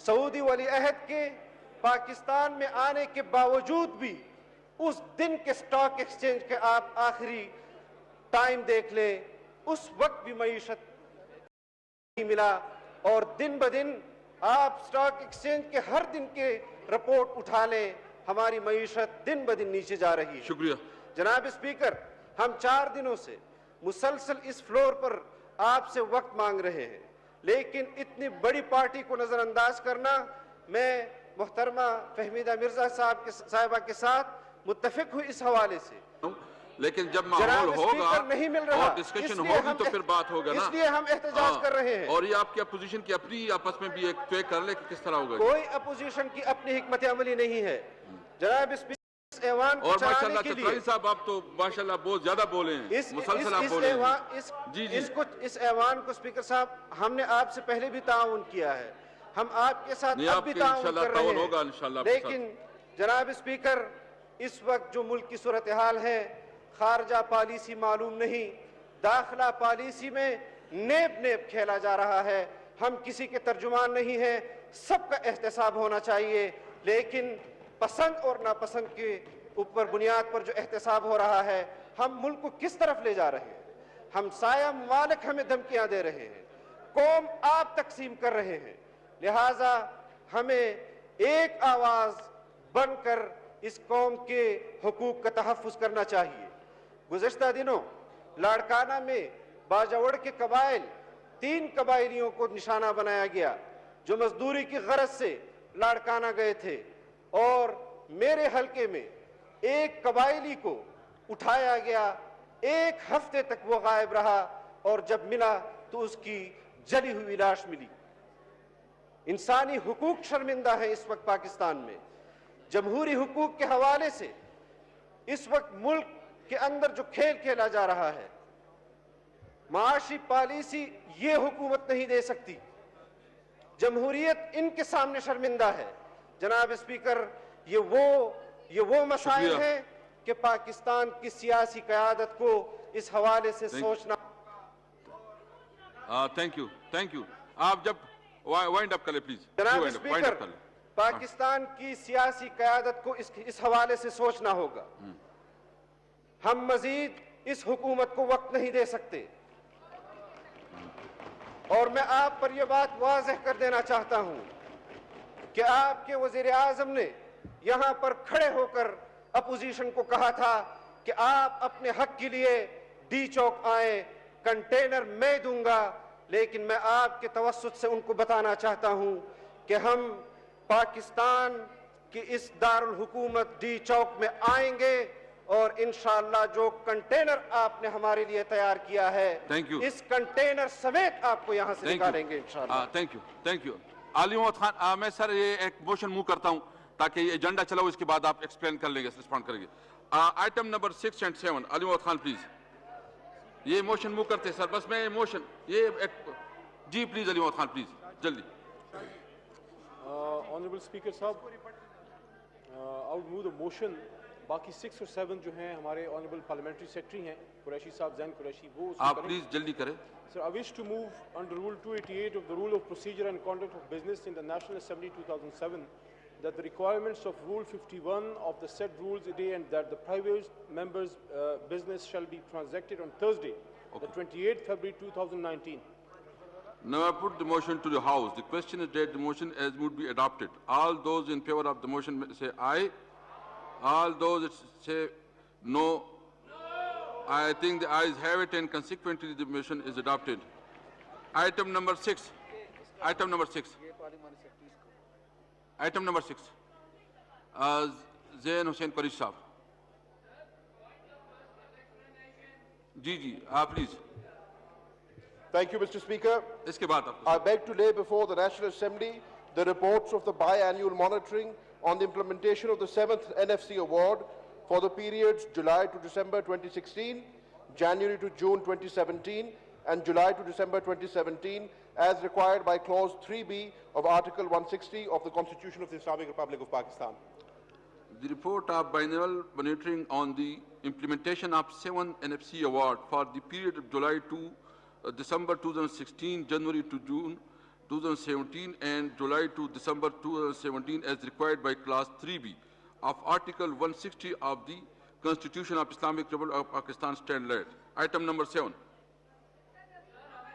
H: سعودی ولی عہد کے پاکستان میں آنے کے باوجود بھی اس دن کے سٹاک ایکسچینج کے آپ آخری ٹائم دیکھ لیں، اس وقت بھی معیشت نہیں ملا، اور دن بدن آپ سٹاک ایکسچینج کے ہر دن کے رپورٹ اٹھا لیں، ہماری معیشت دن بدن نیچے جا رہی ہے۔
A: شکریہ
H: جناب اسپیکر، ہم 4 دنوں سے مسلسل اس فلور پر آپ سے وقت مانگ رہے ہیں، لیکن اتنی بڑی پارٹی کو نظر انداز کرنا، میں محترمہ فہمیدہ مرزا صاحبہ کے ساتھ متفق ہوں اس حوالے سے۔
A: لیکن جب
H: جناب
A: ماحول ہوگا
H: اسپیکر نہیں مل رہا،
A: اور ڈسکشن
H: اس لیے
A: ہوگی
H: ہم
A: تو پھر بات ہوگا نا۔
H: اس لیے ہم احتجاج کر رہے ہیں۔
A: اور یہ آپ کی اپوزیشن کی اپنی آپس میں بھی ایک طے کر لے کہ کس طرح ہوگا۔
H: کوئی اپوزیشن کی اپنی حکمت عملی نہیں ہے۔ جناب اسپیکر، اس ایوان کو
A: اور
H: چلانے
A: ماشاءاللہ
H: کے لیے
A: چترالی صاحب آپ تو ماشاءاللہ بہت زیادہ بولے ہیں، مسلسل آپ بولے ہیں۔ جی جی
H: اس ایوان کو اسپیکر صاحب ہم نے آپ سے پہلے بھی تعاون کیا ہے، ہم آپ کے ساتھ
A: نہیں،
H: اب
A: آپ
H: بھی
A: کے
H: تعاون
A: انشاءاللہ
H: کر رہے
A: تعاون ہوگا انشاءاللہ آپ کے ساتھ۔
H: لیکن جناب اسپیکر، اس وقت جو ملک کی صورتحال ہے، خارجہ پالیسی معلوم نہیں، داخلہ پالیسی میں نیب نیب کھیلا جا رہا ہے۔ ہم کسی کے ترجمان نہیں ہیں، سب کا احتساب ہونا چاہیے، لیکن پسند اور ناپسند کے اوپر بنیاد پر جو احتساب ہو رہا ہے، ہم ملک کو کس طرف لے جا رہے ہیں؟ ہم سایہ ممالک ہمیں دھمکیاں دے رہے ہیں، قوم آپ تقسیم کر رہے ہیں، لہٰذا ہمیں ایک آواز بن کر اس قوم کے حقوق کا تحفظ کرنا چاہیے۔ گزشتہ دنوں لاڑکانہ میں باجوڑ کے قبائل 3 قبائلیوں کو نشانہ بنایا گیا جو مزدوری کی غرض سے لاڑکانہ گئے تھے، اور میرے حلقے میں ایک قبائلی کو اٹھایا گیا، 1 ہفتے تک وہ غائب رہا، اور جب ملا تو اس کی جلی ہوئی لاش ملی۔ انسانی حقوق شرمندہ ہے اس وقت پاکستان میں۔ جمہوری حقوق کے حوالے سے اس وقت ملک کے اندر جو کھیل کھیلا جا رہا ہے، معاشی پالیسی یہ حکومت نہیں دے سکتی، جمہوریت ان کے سامنے شرمندہ ہے۔ جناب اسپیکر، یہ وہ مسائل
A: شکریہ۔
H: ہیں کہ پاکستان کی سیاسی قیادت کو اس حوالے سے سوچنا۔
A: تھینک یو آپ جب وائنڈ اپ کریں پلیز۔
H: جناب اسپیکر، پاکستان کی سیاسی قیادت کو اس حوالے سے سوچنا ہوگا۔ ہم مزید اس حکومت کو وقت نہیں دے سکتے، اور میں آپ پر یہ بات واضح کر دینا چاہتا ہوں کہ آپ کے وزیر اعظم نے یہاں پر کھڑے ہو کر اپوزیشن کو کہا تھا کہ آپ اپنے حق کے لیے ڈی چوک آئیں، کنٹینر میں دوں گا، لیکن میں آپ کے توسط سے ان کو بتانا چاہتا ہوں کہ ہم پاکستان کی اس دارالحکومت ڈی چوک میں آئیں گے، اور انشاءاللہ جو کنٹینر آپ نے ہمارے لیے تیار کیا ہے، اس کنٹینر سمیت آپ کو یہاں سے نکالیں گے انشاءاللہ۔
A: تھینک یو علی محمد خان، میں سر یہ ایک موشن موو کرتا ہوں تاکہ یہ ایجنڈا چلاؤ، اس کے بعد آپ ایکسپلین کر لیں گے، رسپونڈ کریں گے۔ آئٹم نمبر 6 اور 7 علی محمد خان پلیز، یہ موشن موو کرتے ہیں سر، بس میں یہ موشن جی پلیز علی محمد خان پلیز جلدی۔
G: Honorable Speaker صاحب، I would move the motion، باقی 6 اور 7 جو ہیں ہمارے Honorable Parliamentary Secretary ہیں قریشی صاحب، زین قریشی، وہ اس کو
A: آپ
G: کریں۔
A: پلیز جلدی کریں۔
G: Sir, I wish to move under Rule 288 of the Rule of Procedure and Conduct of Business in the National Assembly 2007 that the requirements of Rule 51 of the said rules a day, and that the private members' business shall be transacted on Thursday, the 28th February 2019.
A: Now I put the motion to the House. The question is that the motion as would be adopted. All those in favor of the motion say aye. All those that say no. I think the ayes have it, and consequently the motion is adopted. Item number 6. Item number 6. Item number 6. Zain Hussain Qarish Sahab. Ji, please.
I: Thank you, Mr. Speaker.
A: Iske baad aap.
I: I beg to lay before the National Assembly the reports of the biannual monitoring on the implementation of the 7th NFC Award for the periods July to December 2016, January to June 2017, and July to December 2017, as required by Clause 3B of Article 160 of the Constitution of the Islamic Republic of Pakistan.
A: The report of biennial monitoring on the implementation of 7 NFC award for the period of July to December 2016, January to June 2017, and July to December 2017 as required by Clause 3B of Article 160 of the Constitution of Islamic Republic of Pakistan stand led. Item number 7.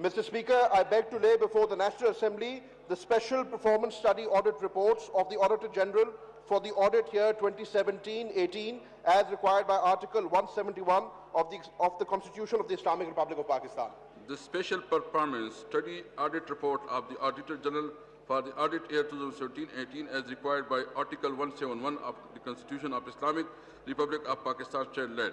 I: Mr. Speaker, I beg to lay before the National Assembly the Special Performance Study Audit Reports of the Auditor General for the audit year 2017-18 as required by Article 171 of the Constitution of the Islamic Republic of Pakistan.
A: The Special Performance Study Audit Report of the Auditor General for the audit year 2017-18 as required by Article 171 of the Constitution of Islamic Republic of Pakistan stand led.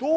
D: 2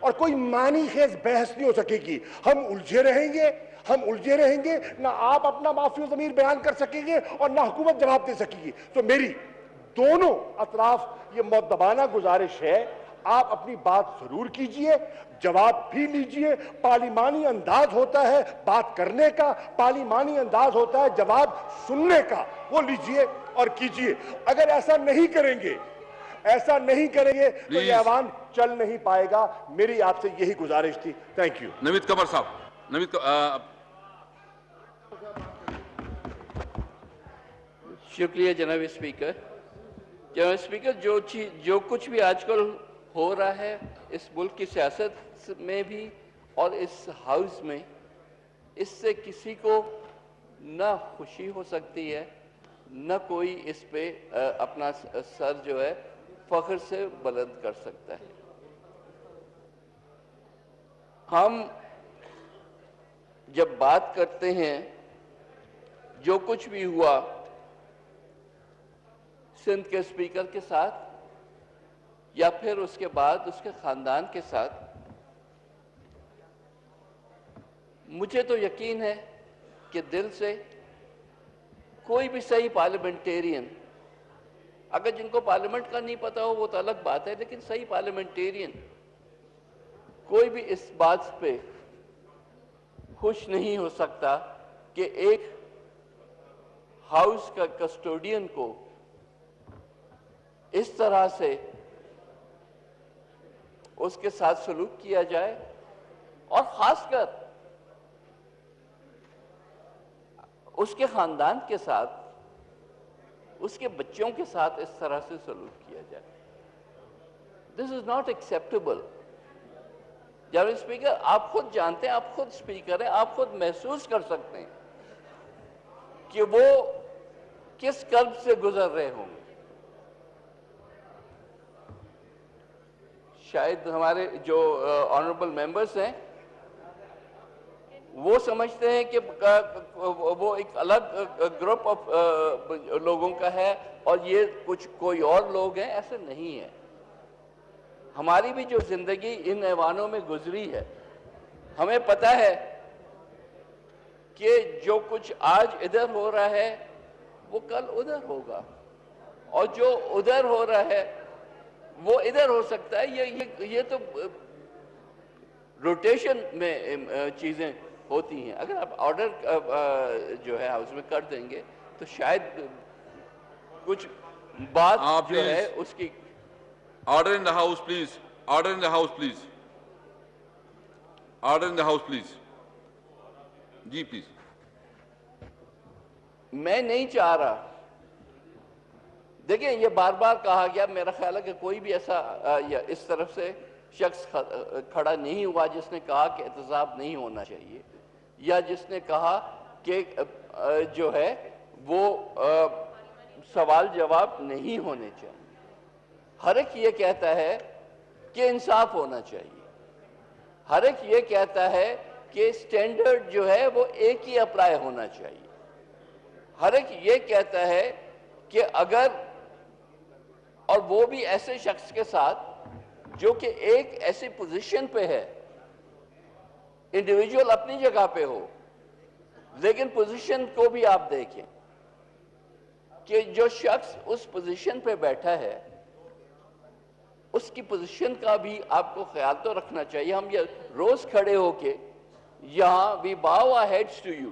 E: اور کوئی معنی خیز بحث نہیں ہو سکے گی. ہم الجھے رہیں گے, نہ آپ اپنا معافی ضمیر بیان کر سکیں گے اور نہ حکومت جواب دے سکے گی. تو میری دونوں اطراف یہ مؤدبانہ گزارش ہے, آپ اپنی بات ضرور کیجئے, جواب بھی لیجئے. پارلیمانی انداز ہوتا ہے بات کرنے کا, پارلیمانی انداز ہوتا ہے جواب سننے کا, وہ لیجئے اور کیجئے. اگر ایسا نہیں کریں گے تو یہ ایوان چل نہیں پائے گا. میری آپ سے یہی گزارش تھی. Thank you.
A: نوید قمر صاحب,
J: شکریہ جناب اسپیکر. جناب اسپیکر, جو کچھ بھی آج کل ہو رہا ہے اس ملک کی سیاست میں بھی اور اس ہاؤس میں, اس سے کسی کو نہ خوشی ہو سکتی ہے, نہ کوئی اس پہ اپنا سر جو ہے فخر سے بلند کر سکتا ہے. ہم جب بات کرتے ہیں جو کچھ بھی ہوا سندھ کے اسپیکر کے ساتھ یا پھر اس کے بعد اس کے خاندان کے ساتھ, مجھے تو یقین ہے کہ دل سے کوئی بھی صحیح پارلیمنٹیرین, اگر جن کو پارلیمنٹ کا نہیں پتا ہو وہ تو الگ بات ہے, لیکن صحیح پارلیمنٹیرین کوئی بھی اس بات پہ خوش نہیں ہو سکتا کہ ایک ہاؤس کا کسٹوڈین کو اس طرح سے اس کے ساتھ سلوک کیا جائے, اور خاص کر اس کے خاندان کے ساتھ, اس کے بچوں کے ساتھ اس طرح سے سلوک کیا جائے. This is not acceptable. جناب اسپیکر, آپ خود جانتے ہیں, آپ خود اسپیکر ہیں, آپ خود محسوس کر سکتے ہیں کہ وہ کس کرب سے گزر رہے ہوں گے. شاید ہمارے جو آنریبل ممبرز ہیں وہ سمجھتے ہیں کہ وہ ایک الگ گروپ آف لوگوں کا ہے اور یہ کچھ کوئی اور لوگ ہیں. ایسے نہیں ہے. ہماری بھی جو زندگی ان ایوانوں میں گزری ہے, ہمیں پتہ ہے کہ جو کچھ آج ادھر ہو رہا ہے وہ کل ادھر ہوگا, اور جو ادھر ہو رہا ہے وہ ادھر ہو سکتا ہے. یہ تو روٹیشن میں چیزیں ہوتی ہیں. اگر آپ آرڈر جو ہے ہاؤس میں کر دیں گے تو شاید کچھ بات جو ہے اس کی.
A: Order in the house please, order in the house please, order in the house please. جی پلیز.
J: میں نہیں چاہ رہا, دیکھیں یہ بار بار کہا گیا, میرا خیال ہے کہ کوئی بھی ایسا اس طرف سے شخص کھڑا نہیں ہوا جس نے کہا کہ احتساب نہیں ہونا چاہیے, یا جس نے کہا کہ جو ہے وہ سوال جواب نہیں ہونے چاہیے. ہر ایک یہ کہتا ہے کہ انصاف ہونا چاہیے, ہر ایک یہ کہتا ہے کہ سٹینڈرڈ جو ہے وہ ایک ہی اپلائی ہونا چاہیے. ہر ایک یہ کہتا ہے کہ اگر, اور وہ بھی ایسے شخص کے ساتھ جو کہ ایک ایسی پوزیشن پہ ہے, انڈیویجول اپنی جگہ پہ ہو, لیکن پوزیشن کو بھی آپ دیکھیں کہ جو شخص اس پوزیشن پہ بیٹھا ہے اس کی پوزیشن کا بھی آپ کو خیال تو رکھنا چاہیے. ہم یہ روز کھڑے ہو کے یہاں we bow our heads to you.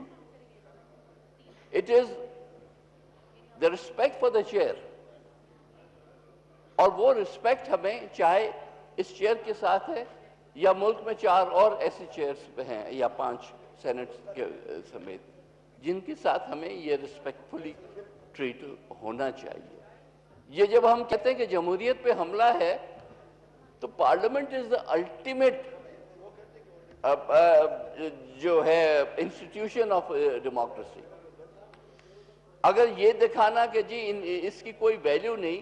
J: It is the respect for the chair. اور وہ رسپیکٹ ہمیں چاہے اس چیئر کے ساتھ ہے یا ملک میں 4 اور ایسی چیئرز ہیں یا 5 سینٹ کے سمیت, جن کے ساتھ ہمیں یہ رسپیکٹفلی ٹریٹ ہونا چاہیے. یہ جب ہم کہتے ہیں کہ جمہوریت پہ حملہ ہے تو پارلیمنٹ از دا الٹیمیٹ جو ہے انسٹیٹیوشن آف ڈیموکریسی. اگر یہ دکھانا کہ جی اس کی کوئی ویلیو نہیں,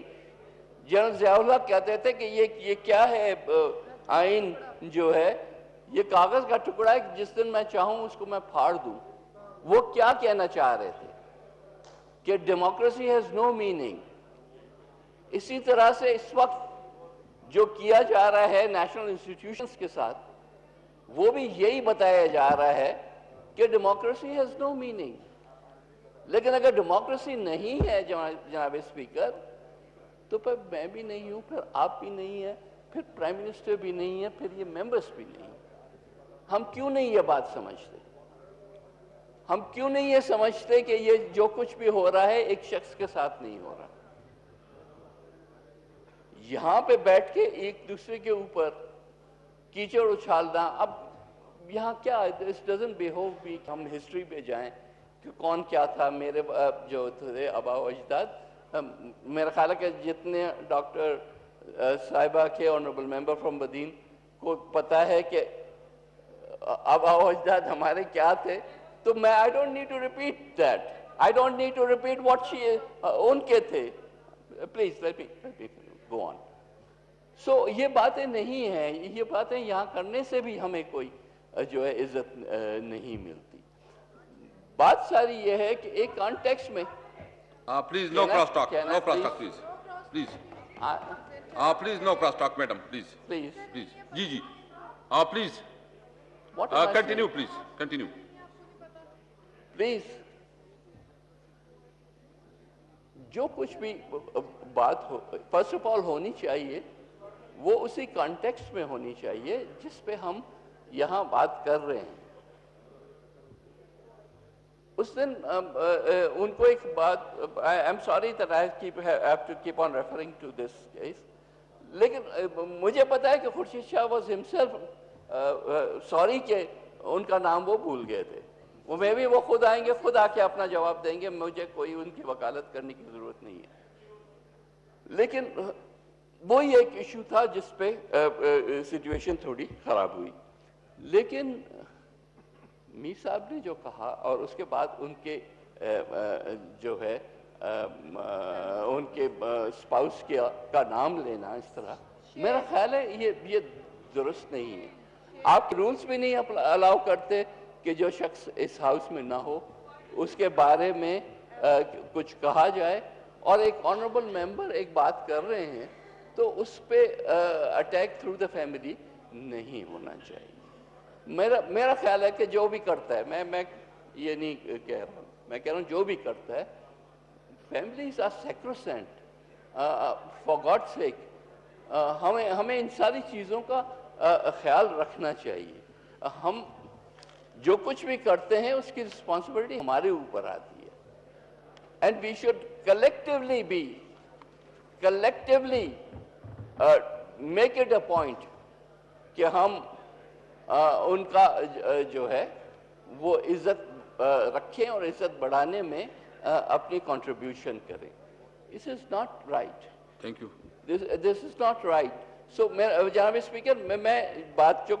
J: جنرل ضیاء الحق کہتے تھے کہ یہ کیا ہے آئین جو ہے, یہ کاغذ کا ٹکڑا ہے جس دن میں چاہوں اس کو میں پھاڑ دوں. وہ کیا کہنا چاہ رہے تھے کہ ڈیموکریسی ہیز نو میننگ. اسی طرح سے اس وقت جو کیا جا رہا ہے نیشنل انسٹیٹیوشنز کے ساتھ وہ بھی یہی بتایا جا رہا ہے کہ ڈیموکریسی ہیز نو میننگ. لیکن اگر ڈیموکریسی نہیں ہے جناب اسپیکر تو پھر میں بھی نہیں ہوں, پھر آپ بھی نہیں ہیں, پھر پرائم منسٹر بھی نہیں ہے, پھر یہ ممبرس بھی نہیں. ہم کیوں نہیں یہ بات سمجھتے؟ ہم کیوں نہیں یہ سمجھتے کہ یہ جو کچھ بھی ہو رہا ہے ایک شخص کے ساتھ نہیں ہو رہا؟ یہاں پہ بیٹھ کے ایک دوسرے کے اوپر کیچڑ اچھالنا, اب یہاں کیا اس ڈزنٹ بیہو بھی ہم ہسٹری پہ جائیں کہ کون کیا تھا. میرے جو تھے آبا و اجداد, میرا خیال ہے کہ جتنے ڈاکٹر صاحبہ کے آنریبل ممبر فرام بدین کو پتا ہے کہ آبا و اجداد ہمارے کیا تھے, تو میں I don't need to repeat that. I don't need to repeat what ان کے تھے. Please let me go on. So یہ باتیں نہیں ہیں, یہ باتیں یہاں کرنے سے بھی ہمیں کوئی جو ہے عزت نہیں ملتی. بات ساری یہ ہے کہ ایک کانٹیکسٹ میں
A: Please, no cross talk. No cross talk, please. Please. Please, no cross talk, madam. Please.
J: Please.
A: Please. Ji. Please.
J: What am I
A: Continue,
J: saying?
A: please. Continue.
J: Please جو کچھ بھی بات ہو فرسٹ آف آل ہونی چاہیے وہ اسی کانٹیکسٹ میں ہونی چاہیے جس پہ ہم یہاں بات کر رہے ہیں. اس دن ان کو ایک بات, I am sorry that I have to keep on referring to this case, لیکن مجھے پتا ہے کہ Khurshid Shah was himself sorry کہ ان کا نام وہ بھول گئے تھے. وہ میں بھی وہ خود آئیں گے, خود آ کے اپنا جواب دیں گے, مجھے کوئی ان کی وکالت کرنے کی ضرورت نہیں ہے. لیکن وہی ایک ایشو تھا جس پہ سچویشن تھوڑی خراب ہوئی. لیکن میر صاحب نے جو کہا اور اس کے بعد ان کے جو ہے ان کے اسپاؤس کا نام لینا اس طرح, میرا خیال ہے یہ درست نہیں ہے. آپ رولز بھی نہیں الاؤ کرتے کہ جو شخص اس ہاؤس میں نہ ہو اس کے بارے میں کچھ کہا جائے, اور ایک آنریبل ممبر ایک بات کر رہے ہیں تو اس پہ اٹیک تھرو دا فیملی نہیں ہونا چاہیے. میرا خیال ہے کہ جو بھی کرتا ہے, میں یہ نہیں کہہ رہا ہوں, میں کہہ رہا ہوں جو بھی کرتا ہے, فیملیز آر سیکروسینٹ, فار گاڈ سیک ہمیں ان ساری چیزوں کا خیال رکھنا چاہیے. ہم جو کچھ بھی کرتے ہیں اس کی رسپانسبلٹی ہمارے اوپر آتی ہے, and we should collectively make it a point کہ ہم ان کا جو ہے وہ عزت رکھیں اور عزت بڑھانے میں اپنی کنٹریبیوشن کریں. This is not right.
A: Thank you.
J: This is not right. So جناب اسپیکر, میں بات جو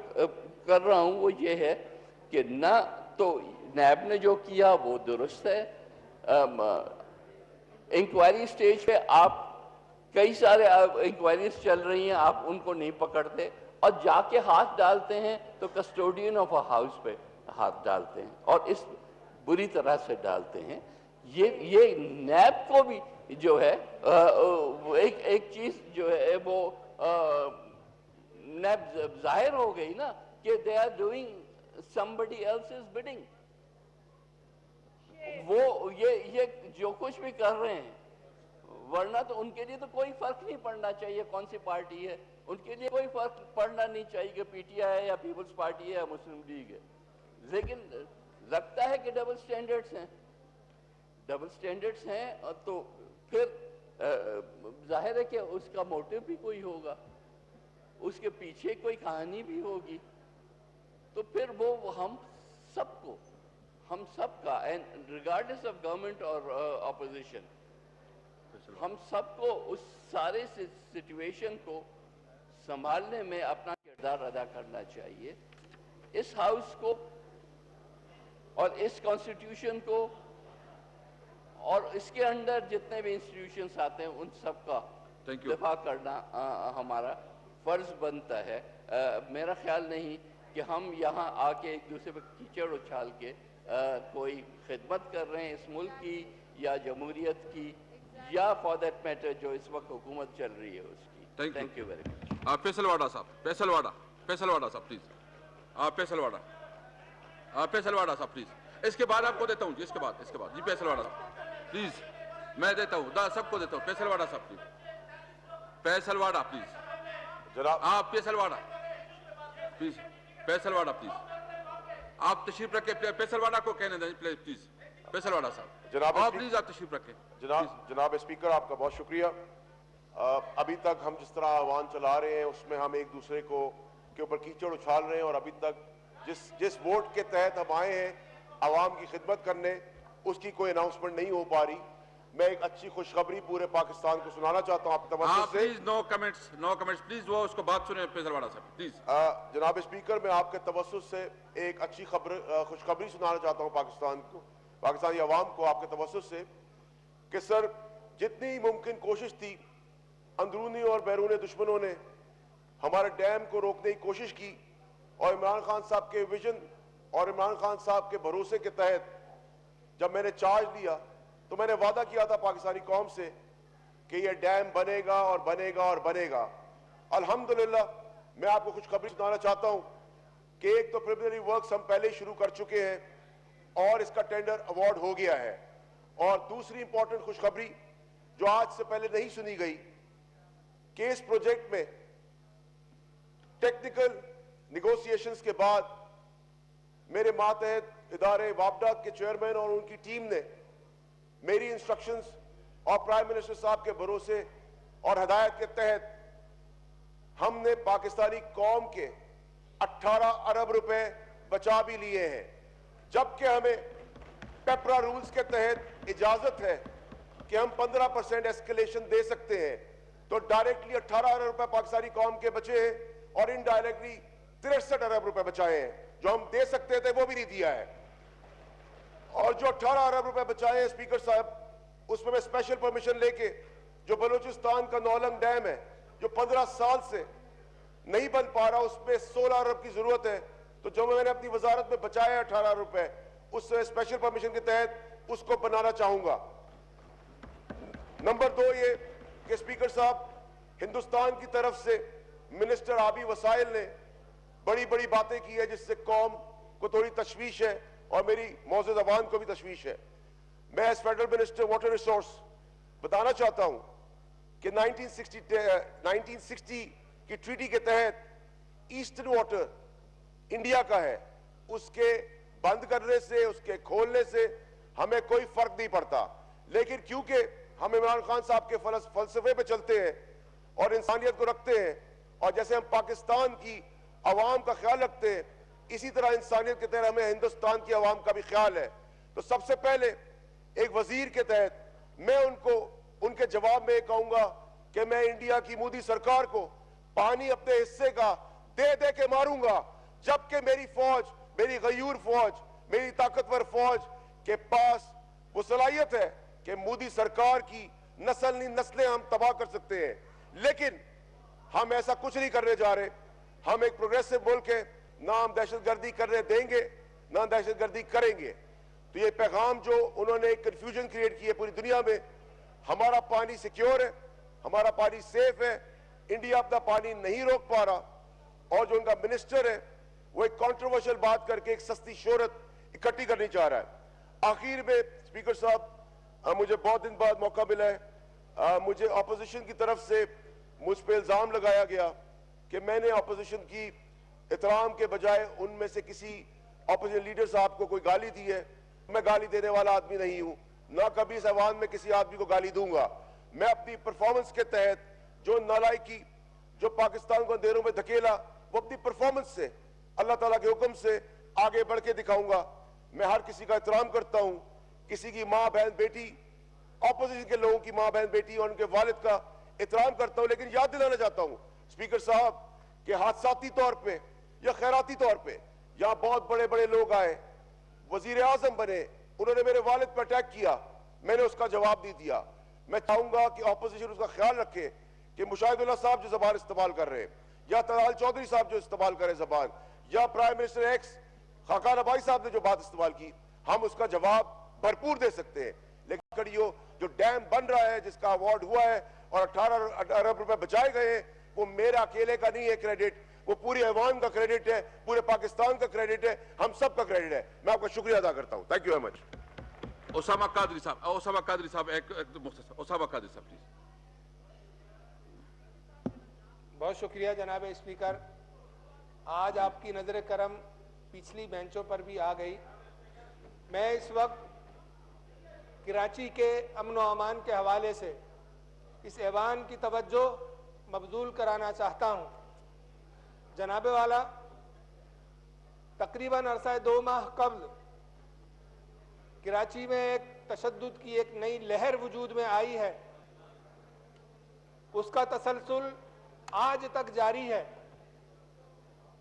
J: کر رہا ہوں وہ یہ ہے کہ نہ تو نیب نے جو کیا وہ درست ہے. انکوائری سٹیج پہ آپ کئی سارے انکوائریز چل رہی ہیں, آپ ان کو نہیں پکڑتے اور جا کے ہاتھ ڈالتے ہیں تو کسٹوڈین آف اے ہاؤس پہ ہاتھ ڈالتے ہیں, اور اس بری طرح سے ڈالتے ہیں. یہ نیب کو بھی جو ہے ایک چیز جو ہے وہ نیب ظاہر ہو گئی نا کہ they are doing somebody else's bidding. وہ یہ جو کچھ بھی کر رہے ہیں, ورنہ تو ان کے لیے تو کوئی فرق نہیں پڑنا چاہیے کون سی پارٹی ہے, ان کے لیے کوئی فرق پڑنا نہیں چاہیے کہ پی ٹی آئی ہے یا پیپلز پارٹی ہے یا مسلم لیگ ہے. لیکن لگتا ہے کہ ڈبل سٹینڈرڈز ہیں تو پھر ظاہر ہے کہ اس کا موٹیو بھی کوئی ہوگا, اس کے پیچھے کوئی کہانی بھی ہوگی. تو پھر وہ ہم سب کا اینڈ ریگارڈلیس آف گورنمنٹ اور اپوزیشن, ہم سب کو اس سارے سچویشن کو سنبھالنے میں اپنا کردار ادا کرنا چاہیے. اس ہاؤس کو اور اس کانسٹیٹیوشن کو اور اس کے اندر جتنے بھی انسٹیٹیوشنز آتے ہیں ان سب کا دفاع کرنا ہمارا فرض بنتا ہے. میرا خیال نہیں کہ ہم یہاں آ کے ایک دوسرے پہ کیچڑ اچھال کے کوئی خدمت کر رہے ہیں اس ملک کی یا جمہوریت کی یا فار دیٹ میٹر جو اس وقت حکومت چل رہی ہے اس کی. Thank you very much.
A: Faisal Vawda صاحب، فیصل واڈا صاحب پلیز. فیصل واڈا صاحب پلیز. اس کے بعد آپ کو دیتا ہوں جی، اس کے بعد جی فیصل واڈا صاحب پلیز. میں دیتا ہوں، سب کو دیتا ہوں. فیصل واڈا صاحب پلیز. Faisal Vawda please.
I: جناب
A: فیصل واڈا پلیز. Faisal Vawda please. آپ تشریف رکھیں. فیصل واڈا کو کہنے دیں پلیز. فیصل واڈا صاحب
I: جناب
A: پلیز آپ تشریف رکھیں.
I: جناب اسپیکر، آپ کا بہت شکریہ. ابھی تک ہم جس طرح آہوان چلا رہے ہیں اس میں ہم ایک دوسرے کے اوپر کیچڑ اچھال رہے ہیں، اور ابھی تک جس ووٹ کے تحت ہم آئے ہیں عوام کی خدمت کرنے، اس کی کوئی اناؤنسمنٹ نہیں ہو پا رہی. میں ایک اچھی خوشخبری پورے پاکستان کو سنانا چاہتا ہوں آپ کے توسط سے.
A: Please no comments please. وہ اس کو بات سنیں فیصل واڈا صاحب پلیز.
I: جناب اسپیکر، میں آپ کے توسط سے ایک اچھی خوشخبری سنانا چاہتا ہوں پاکستانی عوام کو آپ کے توسط سے، کہ سر جتنی ممکن کوشش تھی اندرونی اور بیرون دشمنوں نے ہمارے ڈیم کو روکنے کی کوشش کی، اور عمران خان صاحب کے ویژن اور عمران خان صاحب کے بھروسے کے تحت جب میں نے چارج لیا تو میں نے وعدہ کیا تھا پاکستانی قوم سے کہ یہ ڈیم بنے گا اور بنے گا اور بنے گا. الحمدللہ میں آپ کو خوشخبری سنانا چاہتا ہوں کہ ایک تو پریلیمنری ورکس ہم پہلے شروع کر چکے ہیں اور اس کا ٹینڈر ایوارڈ ہو گیا ہے. اور دوسری امپورٹنٹ خوشخبری جو آج سے پہلے نہیں سنی گئی کہ اس پروجیکٹ میں ٹیکنیکل نیگوسیشنز کے بعد میرے ماتحت ادارے وابڈا کے چیئرمین اور ان کی ٹیم نے میری انسٹرکشنز اور پرائم منسٹر صاحب کے بھروسے اور ہدایت کے تحت ہم نے پاکستانی قوم کے 18 ارب روپے بچا بھی لیے ہیں. جبکہ ہمیں پیپرا رولز کے تحت اجازت ہے کہ ہم 15% ایسکیلیشن دے سکتے ہیں، تو ڈائریکٹلی 18 ارب روپے پاکستانی قوم کے بچے ہیں اور انڈائریکٹلی 63 ارب روپے بچائے ہیں. جو ہم دے سکتے تھے وہ بھی نہیں دیا ہے. اور جو 18 ارب روپے بچائے ہیں اسپیکر صاحب، اس میں اسپیشل پرمیشن لے کے جو بلوچستان کا نولنگ ڈیم ہے جو 15 سال سے نہیں بن پا رہا، اس میں 16 ارب کی ضرورت ہے. تو جو میں نے اپنی وزارت میں بچایا 18 ارب روپے، اس سے اسپیشل پرمیشن کے تحت اس کو بنانا چاہوں گا. نمبر 2 یہ کہ اسپیکر صاحب، ہندوستان کی طرف سے منسٹر آبی وسائل نے بڑی بڑی باتیں کی ہے جس سے قوم کو تھوڑی تشویش ہے اور میری معزز عوام کو بھی تشویش ہے. میں as federal minister water resource بتانا چاہتا ہوں کہ 1960 کی ٹریٹی کے تحت ایسٹرن واٹر انڈیا کا ہے. اس کے بند کرنے سے، اس کے کھولنے سے ہمیں کوئی فرق نہیں پڑتا. لیکن کیونکہ ہم عمران خان صاحب کے فلسفے پہ چلتے ہیں اور انسانیت کو رکھتے ہیں، اور جیسے ہم پاکستان کی عوام کا خیال رکھتے ہیں، اسی طرح انسانیت کے تحت ہمیں ہندوستان کی عوام کا بھی خیال ہے. تو سب سے پہلے ایک وزیر کے تحت میں ان کے جواب میں کہوں گا کہ میں انڈیا کی مودی سرکار کو پانی اپنے حصے کا دے دے کے ماروں گا، جبکہ میری فوج، میری غیور فوج، میری طاقتور فوج کے پاس وہ صلاحیت ہے کہ مودی سرکار کی نسلیں ہم تباہ کر سکتے ہیں. لیکن ہم ایسا کچھ نہیں کرنے جا رہے. ہم ایک پروگریسو ملک ہے، نہ ہم دہشت گردی کرنے دیں گے نہ دہشت گردی کریں گے. تو یہ پیغام جو انہوں نے ایک کنفیوژن کریٹ کی ہے پوری دنیا میں، ہمارا پانی سیکیور ہے، ہمارا پانی سیف ہے. انڈیا اپنا پانی نہیں روک پا رہا، اور جو ان کا منسٹر ہے وہ ایک کنٹروورشل بات کر کے ایک سستی شہرت اکٹھی کرنی چاہ رہا ہے. آخر میں اسپیکر صاحب، مجھے بہت دن بعد موقع ملا ہے. مجھے اپوزیشن کی طرف سے مجھ پہ الزام لگایا گیا کہ میں نے اپوزیشن کی احترام کے بجائے ان میں سے کسی اپوزیشن لیڈر صاحب کو کوئی گالی دی ہے. میں گالی دینے والا آدمی نہیں ہوں، نہ کبھی اس ایوان میں کسی آدمی کو گالی دوں گا. میں اپنی پرفارمنس کے تحت جو نالائکی، جو پاکستان کو اندھیروں میں دھکیلا، وہ اپنی پرفارمنس سے، اللہ تعالیٰ کے حکم سے آگے بڑھ کے دکھاؤں گا. میں ہر کسی کا احترام کرتا ہوں، کسی کی ماں بہن بیٹی، اپوزیشن کے لوگوں کی ماں بہن بیٹی اور ان کے والد کا احترام کرتا ہوں. لیکن یاد دلانا چاہتا ہوں اسپیکر صاحب کہ حادثاتی طور پہ یا خیراتی طور پہ یہاں بہت بڑے بڑے لوگ آئے، وزیر اعظم بنے، انہوں نے میرے والد پر اٹیک کیا، میں نے اس کا جواب نہیں دیا. میں چاہوں گا کہ اپوزیشن اس کا خیال رکھے کہ مشاہد اللہ صاحب جو زبان استعمال کر رہے ہیں، یا طلال چودھری صاحب جو استعمال کرے زبان، یا prime minister x Khaqan Abbasi صاحب نے جو بات استعمال کی، ہم اس کا جواب بھرپور دے سکتے ہیں. لیکن کڑیو جو ڈیم بن رہا ہے، جس کا ایوارڈ ہوا ہے اور 18 ارب روپے بچائے گئے ہیں،
K: وہ میرا اکیلے کا نہیں ہے کریڈٹ, وہ پوری عوام کا کریڈٹ ہے, پورے پاکستان کا کریڈٹ ہے, ہم سب کا کریڈٹ ہے. میں آپ کا شکریہ ادا کرتا ہوں. Thank you very much.
A: Usama Qadri صاحب ایک مختصر. اسامہ قادری صاحب پلیز.
G: بہت شکریہ جناب اسپیکر. آج آپ کی نظر کرم پچھلی بینچوں پر بھی آ گئی. میں اس وقت کراچی کے امن و امان کے حوالے سے اس ایوان کی توجہ مبذول کرانا چاہتا ہوں. جناب والا, تقریباً عرصہ 2 ماہ قبل کراچی میں ایک تشدد کی ایک نئی لہر وجود میں آئی ہے. اس کا تسلسل آج تک جاری ہے.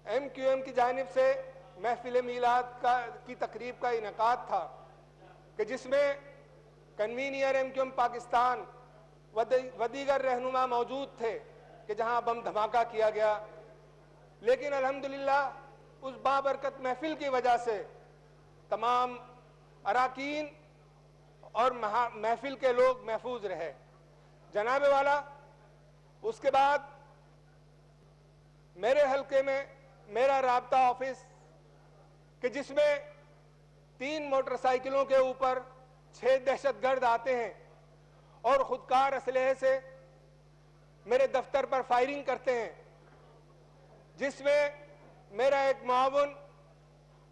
G: ایم کیو ایم کی جانب سے محفل میلاد کی تقریب کا انعقاد تھا کہ جس میں convener M Q M Pakistan و دیگر رہنما موجود تھے کہ جہاں بم دھماکہ کیا گیا. لیکن الحمدللہ اس بابرکت محفل کی وجہ سے تمام اراکین اور محفل کے لوگ محفوظ رہے. جناب والا, اس کے بعد میرے حلقے میں میرا رابطہ آفس کہ جس میں 3 موٹر سائیکلوں کے اوپر 6 دہشت گرد آتے ہیں اور خودکار اسلحے سے میرے دفتر پر فائرنگ کرتے ہیں, جس میں میرا ایک معاون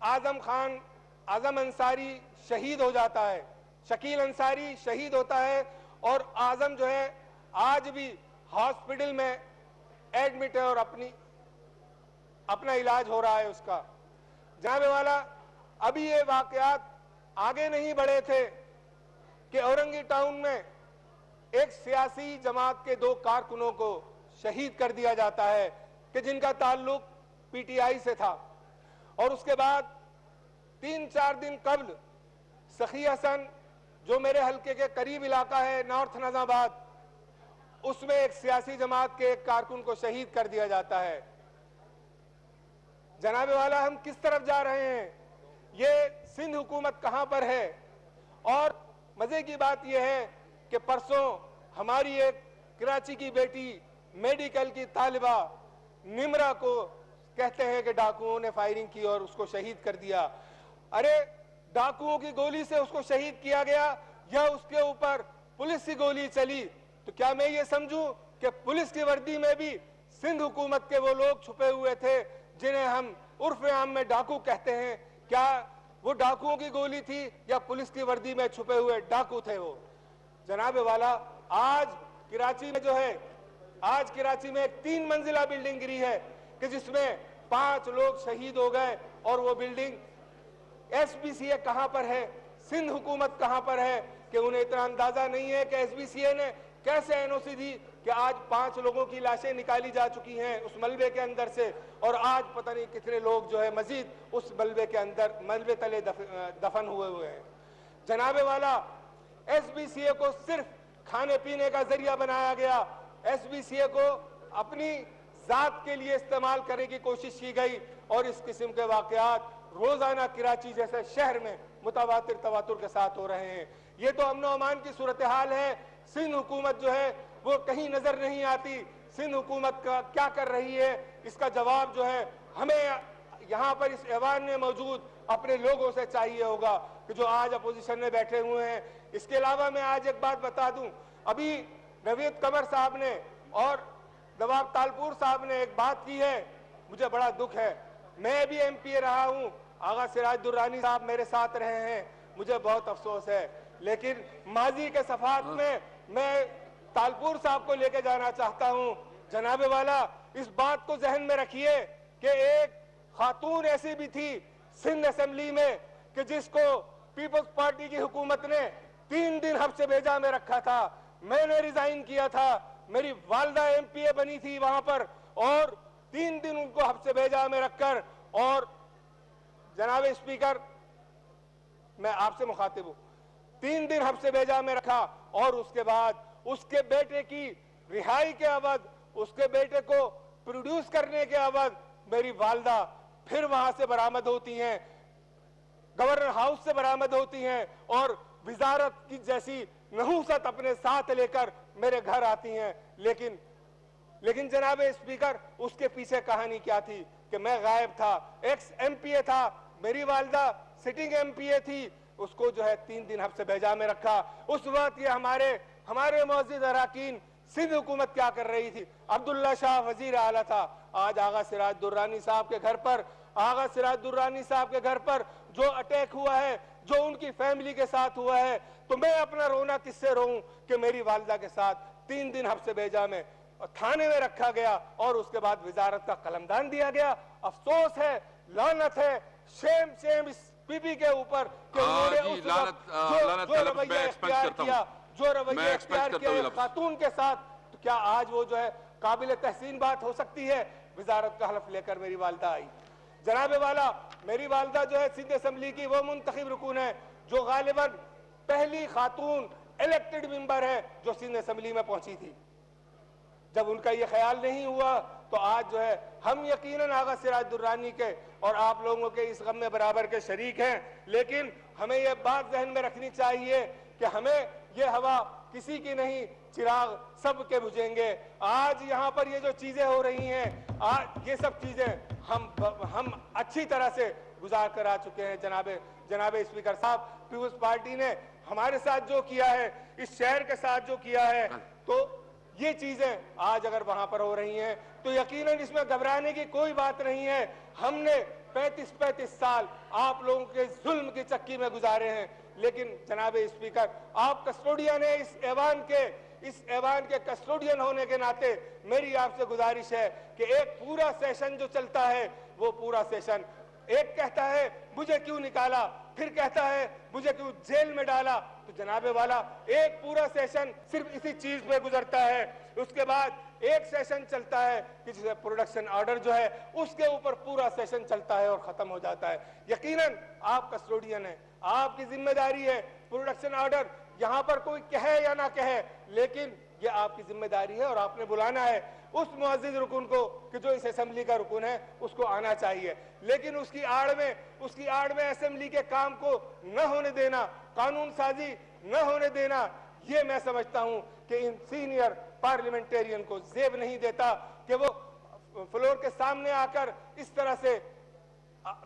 G: اعظم انصاری شہید ہو جاتا ہے. شکیل انصاری شہید ہوتا ہے اور اعظم جو ہے آج بھی ہاسپٹل میں ایڈمٹ ہے اور اپنا علاج ہو رہا ہے اس کا. جناب والا, ابھی یہ واقعات آگے نہیں بڑھے تھے کہ اورنگی ٹاؤن میں ایک سیاسی جماعت کے 2 کارکنوں کو شہید کر دیا جاتا ہے کہ جن کا تعلق پی ٹی آئی سے تھا. اور اس کے بعد 3-4 دن قبل سخی حسن جو میرے حلقے کے قریب علاقہ ہے نارتھ نظام آباد, اس میں ایک سیاسی جماعت کے ایک کارکن کو شہید کر دیا جاتا ہے. جناب والا, ہم کس طرف جا رہے ہیں؟ یہ سندھ حکومت کہاں پر ہے؟ اور مزے کی بات یہ ہے کہ پرسوں ہماری ایک کراچی کی بیٹی میڈیکل کی طالبہ نمرہ کو کہتے ہیں کہ ڈاکوؤں نے فائرنگ کی اور اس کو شہید کر دیا. ارے ڈاکوؤں کی گولی سے اس کو شہید کیا گیا یا اس کے اوپر پولیس کی گولی چلی؟ تو کیا میں یہ سمجھوں کہ پولیس کی وردی میں بھی سندھ حکومت کے وہ لوگ چھپے ہوئے تھے جنہیں ہم عرف عام میں ڈاکو کہتے ہیں؟ کیا وہ ڈاکوؤں کی گولی تھی یا پولیس کی وردی میں چھپے ہوئے ڈاکو تھے وہ؟ جناب والا, آج کراچی میں جو ہے, آج کراچی میں ایک 3 منزلہ بلڈنگ گری ہے کہ جس میں 5 لوگ شہید ہو گئے. اور وہ بلڈنگ ایس بی سی اے کہاں پر ہے, سندھ حکومت کہاں پر ہے کہ انہیں اتنا اندازہ نہیں ہے کہ ایس بی سی اے نے کیسے این او سی دی کہ آج 5 لوگوں کی لاشیں نکالی جا چکی ہیں اس ملبے کے اندر سے, اور آج پتہ نہیں کتنے لوگ جو ہے مزید اس ملبے کے اندر ملبے تلے دفن ہوئے ہیں. جناب والا, ایس بی سی اے کو صرف کھانے پینے کا ذریعہ بنایا گیا. ایس بی سی اے کو اپنی ذات کے لیے استعمال کرنے کی کوشش کی گئی اور اس قسم کے واقعات روزانہ کراچی جیسے شہر میں متواتر تواتر کے ساتھ ہو رہے ہیں. یہ تو امن و امان کی صورتحال ہے. سندھ حکومت جو ہے وہ کہیں نظر نہیں آتی. سندھ حکومت کا کیا کر رہی ہے اس کا جواب جو ہے ہمیں یہاں پر اس ایوان میں موجود اپنے لوگوں سے چاہیے ہوگا کہ جو آج اپوزیشن میں بیٹھے ہوئے ہیں. اس کے علاوہ میں آج ایک بات بتا دوں, ابھی نوید قمر صاحب نے اور نواب تالپور صاحب نے ایک بات کی ہے, مجھے بڑا دکھ ہے. میں بھی ایم پی اے رہا ہوں, آغا سراج درانی صاحب میرے ساتھ رہے ہیں, مجھے بہت افسوس ہے. لیکن ماضی کے صفحات میں تالپور صاحب کو لے کے جانا چاہتا ہوں. جناب والا, اس بات کو ذہن میں رکھیے کہ ایک خاتون ایسی بھی تھی سندھ اسمبلی میں کہ جس کو پیپلز پارٹی کی حکومت نے 3 دن حبس بھیجا میں رکھا تھا. میں نے ریزائن کیا تھا, میری والدہ ایم پی اے بنی تھی وہاں پر, اور 3 دن ان کو حبس بھیجا میں رکھ کر. اور جناب اسپیکر, میں آپ سے مخاطب ہوں, 3 دن حبس بھیجا میں رکھا اور اس کے بعد اس کے بیٹے کی رہائی کے عوض, اس کے بیٹے کو پروڈیوس کرنے کے عوض میری والدہ پھر وہاں سے برآمد ہوتی ہیں, گورنر ہاؤس سے برآمد ہوتی ہیں اور وزارت کی جیسی نحوست اپنے ساتھ لے کر میرے گھر آتی ہیں. لیکن جناب اسپیکر اس کے پیچھے کہانی کیا تھی کہ میں غائب تھا, ایکس ایم پی اے تھا, میری والدہ سٹنگ ایم پی اے تھی, اس کو جو ہے 3 دن حبس بیجا میں رکھا. اس وقت یہ ہمارے معزز اراکین سندھ حکومت کیا کر رہی تھی؟ عبداللہ شاہ وزیر اعلیٰ تھا. آج آغا سراج درانی صاحب کے گھر پر جو اٹیک ہوا ہے, جو ان کی فیملی کے ساتھ ہوا ہے, تو میں اپنا رونا کس سے روؤں کہ میری والدہ کے ساتھ 3 دن حبس بیجا میں تھانے میں رکھا گیا اور اس کے بعد وزارت کا قلمدان دیا گیا. افسوس ہے, لعنت ہے, شیم اس بی بی کے اوپر کہ انہوں نے اس وقت جو رویہ اختیار کیا ایک خاتون کے ساتھ, تو کیا آج وہ جو ہے قابل تحسین بات ہو سکتی ہے؟ وزارت کا حلف لے کر میری والدہ آئی. جناب والا, میری والدہ جو ہے سندھ اسمبلی کی وہ منتخب رکن ہے جو غالباً پہلی خاتون الیکٹڈ ممبر ہے جو سندھ اسمبلی میں پہنچی تھی. جب ان کا یہ خیال نہیں ہوا تو آج جو ہے ہم یقیناً آغا سراج درانی کے اور آپ لوگوں کے اس غم میں برابر کے شریک ہیں, لیکن ہمیں یہ بات ذہن میں رکھنی چاہیے کہ ہمیں یہ ہوا کسی کی نہیں, چراغ سب کے بجھیں گے. آج یہاں پر یہ جو چیزیں ہو رہی ہیں, آج یہ سب چیزیں ہم اچھی طرح سے گزار کر آ چکے ہیں. جناب اسپیکر صاحب, پیپلز پارٹی نے ہمارے ساتھ جو کیا ہے, اس شہر کے ساتھ جو کیا ہے, تو یہ چیزیں آج اگر وہاں پر ہو رہی ہیں تو یقیناً اس میں گھبرانے کی کوئی بات نہیں ہے. ہم نے 35 سال آپ لوگوں کے ظلم کی چکی میں گزارے ہیں, لیکن جناب اسپیکر آپ کسٹوڈین ہیں اس ایوان کے کسٹوڈین ہونے کے ناطے میری آپ سے گزارش ہے کہ ایک پورا سیشن جو چلتا ہے, وہ پورا سیشن ایک کہتا ہے مجھے کیوں نکالا, پھر کہتا ہے مجھے کیوں جیل میں ڈالا, تو جناب والا ایک پورا سیشن صرف اسی چیز پہ گزرتا ہے. اس کے بعد ایک سیشن چلتا ہے کہ جسے پروڈکشن آرڈر جو ہے اس کے اوپر پورا سیشن چلتا ہے اور ختم ہو جاتا ہے. یقیناً آپ کسٹوڈین ہیں, آپ کی ذمہ داری ہے پروڈکشن آرڈر یہاں پر کوئی کہے یا نہ کہے, لیکن یہ آپ کی ذمہ داری ہے اور آپ نے بلانا ہے اس معزز رکن کو کہ جو اس اسمبلی کا رکن ہے, اس کو آنا چاہیے. لیکن اس کی آڑ میں اسمبلی کے کام کو نہ ہونے دینا, قانون سازی نہ ہونے دینا, یہ میں سمجھتا ہوں کہ ان سینئر پارلیمنٹیرین کو زیب نہیں دیتا کہ وہ فلور کے سامنے آ کر اس طرح سے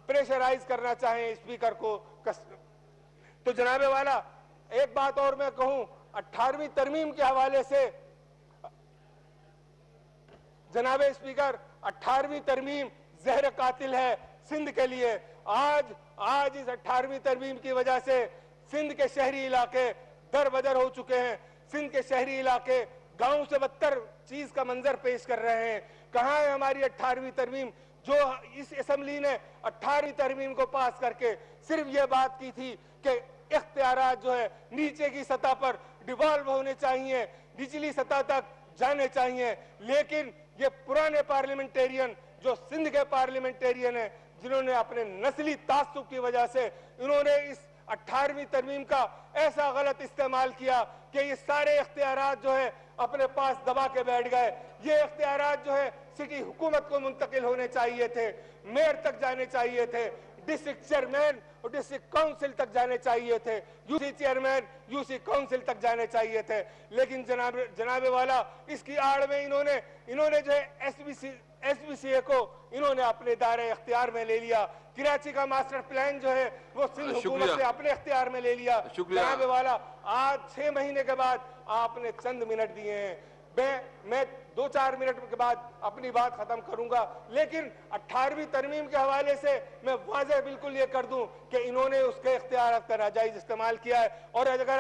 G: پریشرائز کرنا چاہیں اسپیکر کو. تو جناب والا ایک بات اور میں کہوں, 18ویں ترمیم کے حوالے سے جناب اسپیکر 18ویں ترمیم زہر قاتل ہے سندھ کے لیے. آج اس 18ویں ترمیم کی وجہ سے سندھ کے شہری علاقے در بدر ہو چکے ہیں. سندھ کے شہری علاقے گاؤں سے بدتر چیز کا منظر پیش کر رہے ہیں. کہاں ہے ہماری 18ویں ترمیم جو اس اسمبلی نے 18ویں ترمیم کو پاس کر کے صرف یہ بات کی تھی کہ اختیارات جو ہے نیچے کی سطح پر ڈیوالو ہونے چاہیے, نچلی سطح تک جانے چاہیے. لیکن یہ پرانے پارلیمنٹیرین جو سندھ کے پارلیمنٹیرین ہیں, جنہوں نے اپنے نسلی تعصب کی وجہ سے انہوں نے اس 18ویں ترمیم کا ایسا غلط استعمال کیا کہ یہ سارے اختیارات جو ہے اپنے پاس دبا کے بیٹھ گئے. یہ اختیارات جو ہے سٹی حکومت کو منتقل ہونے چاہیے تھے, میئر تک جانے چاہیے تھے, ڈسٹرکٹ چیئرمین اور ڈسٹرکٹ کاؤنسل تک جانے چاہیے تھے, U C chairman U C council تک جانے چاہیے تھے. لیکن جناب والا اس کی آڑ میں انہوں نے جو ہے ایس بی سی اے کو انہوں نے اپنے دائرہ اختیار میں لے لیا. کراچی کا ماسٹر پلان جو ہے وہ سندھ حکومت نے اپنے اختیار میں لے لیا. جناب والا آج 6 مہینے کے بعد آپ نے چند منٹ دیے ہیں, میں 2-4 منٹ کے بعد اپنی بات ختم کروں گا. لیکن 18ویں ترمیم کے حوالے سے میں واضح بالکل یہ کر دوں کہ انہوں نے اس کے اختیارات کا ناجائز استعمال کیا ہے, اور اگر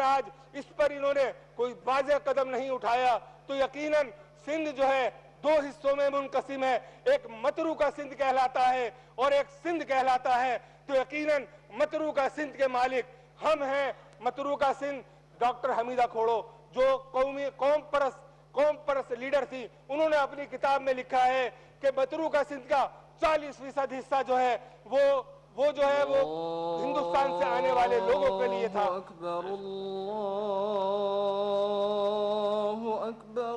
G: آج اس پر انہوں نے کوئی واضح قدم نہیں اٹھایا تو یقیناً سندھ جو ہے 2 حصوں میں منقسم ہے. ایک متروکہ سندھ کہلاتا ہے اور ایک سندھ کہلاتا ہے. تو یقیناً متروکہ سندھ کے مالک ہم ہیں. متروکہ سندھ ڈاکٹر حمیدہ کھوڑو جو قوم پرست لیڈر تھی, انہوں نے اپنی کتاب میں لکھا ہے کہ متروکہ سندھ کا 40% حصہ جو ہے وہ جو ہے وہ ہندوستان سے آنے والے لوگوں کے لیے تھا.
L: اللہ اکبر.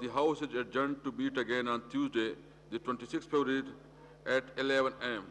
A: The house is adjourned to meet again on Tuesday, the 26th February at 11 a.m.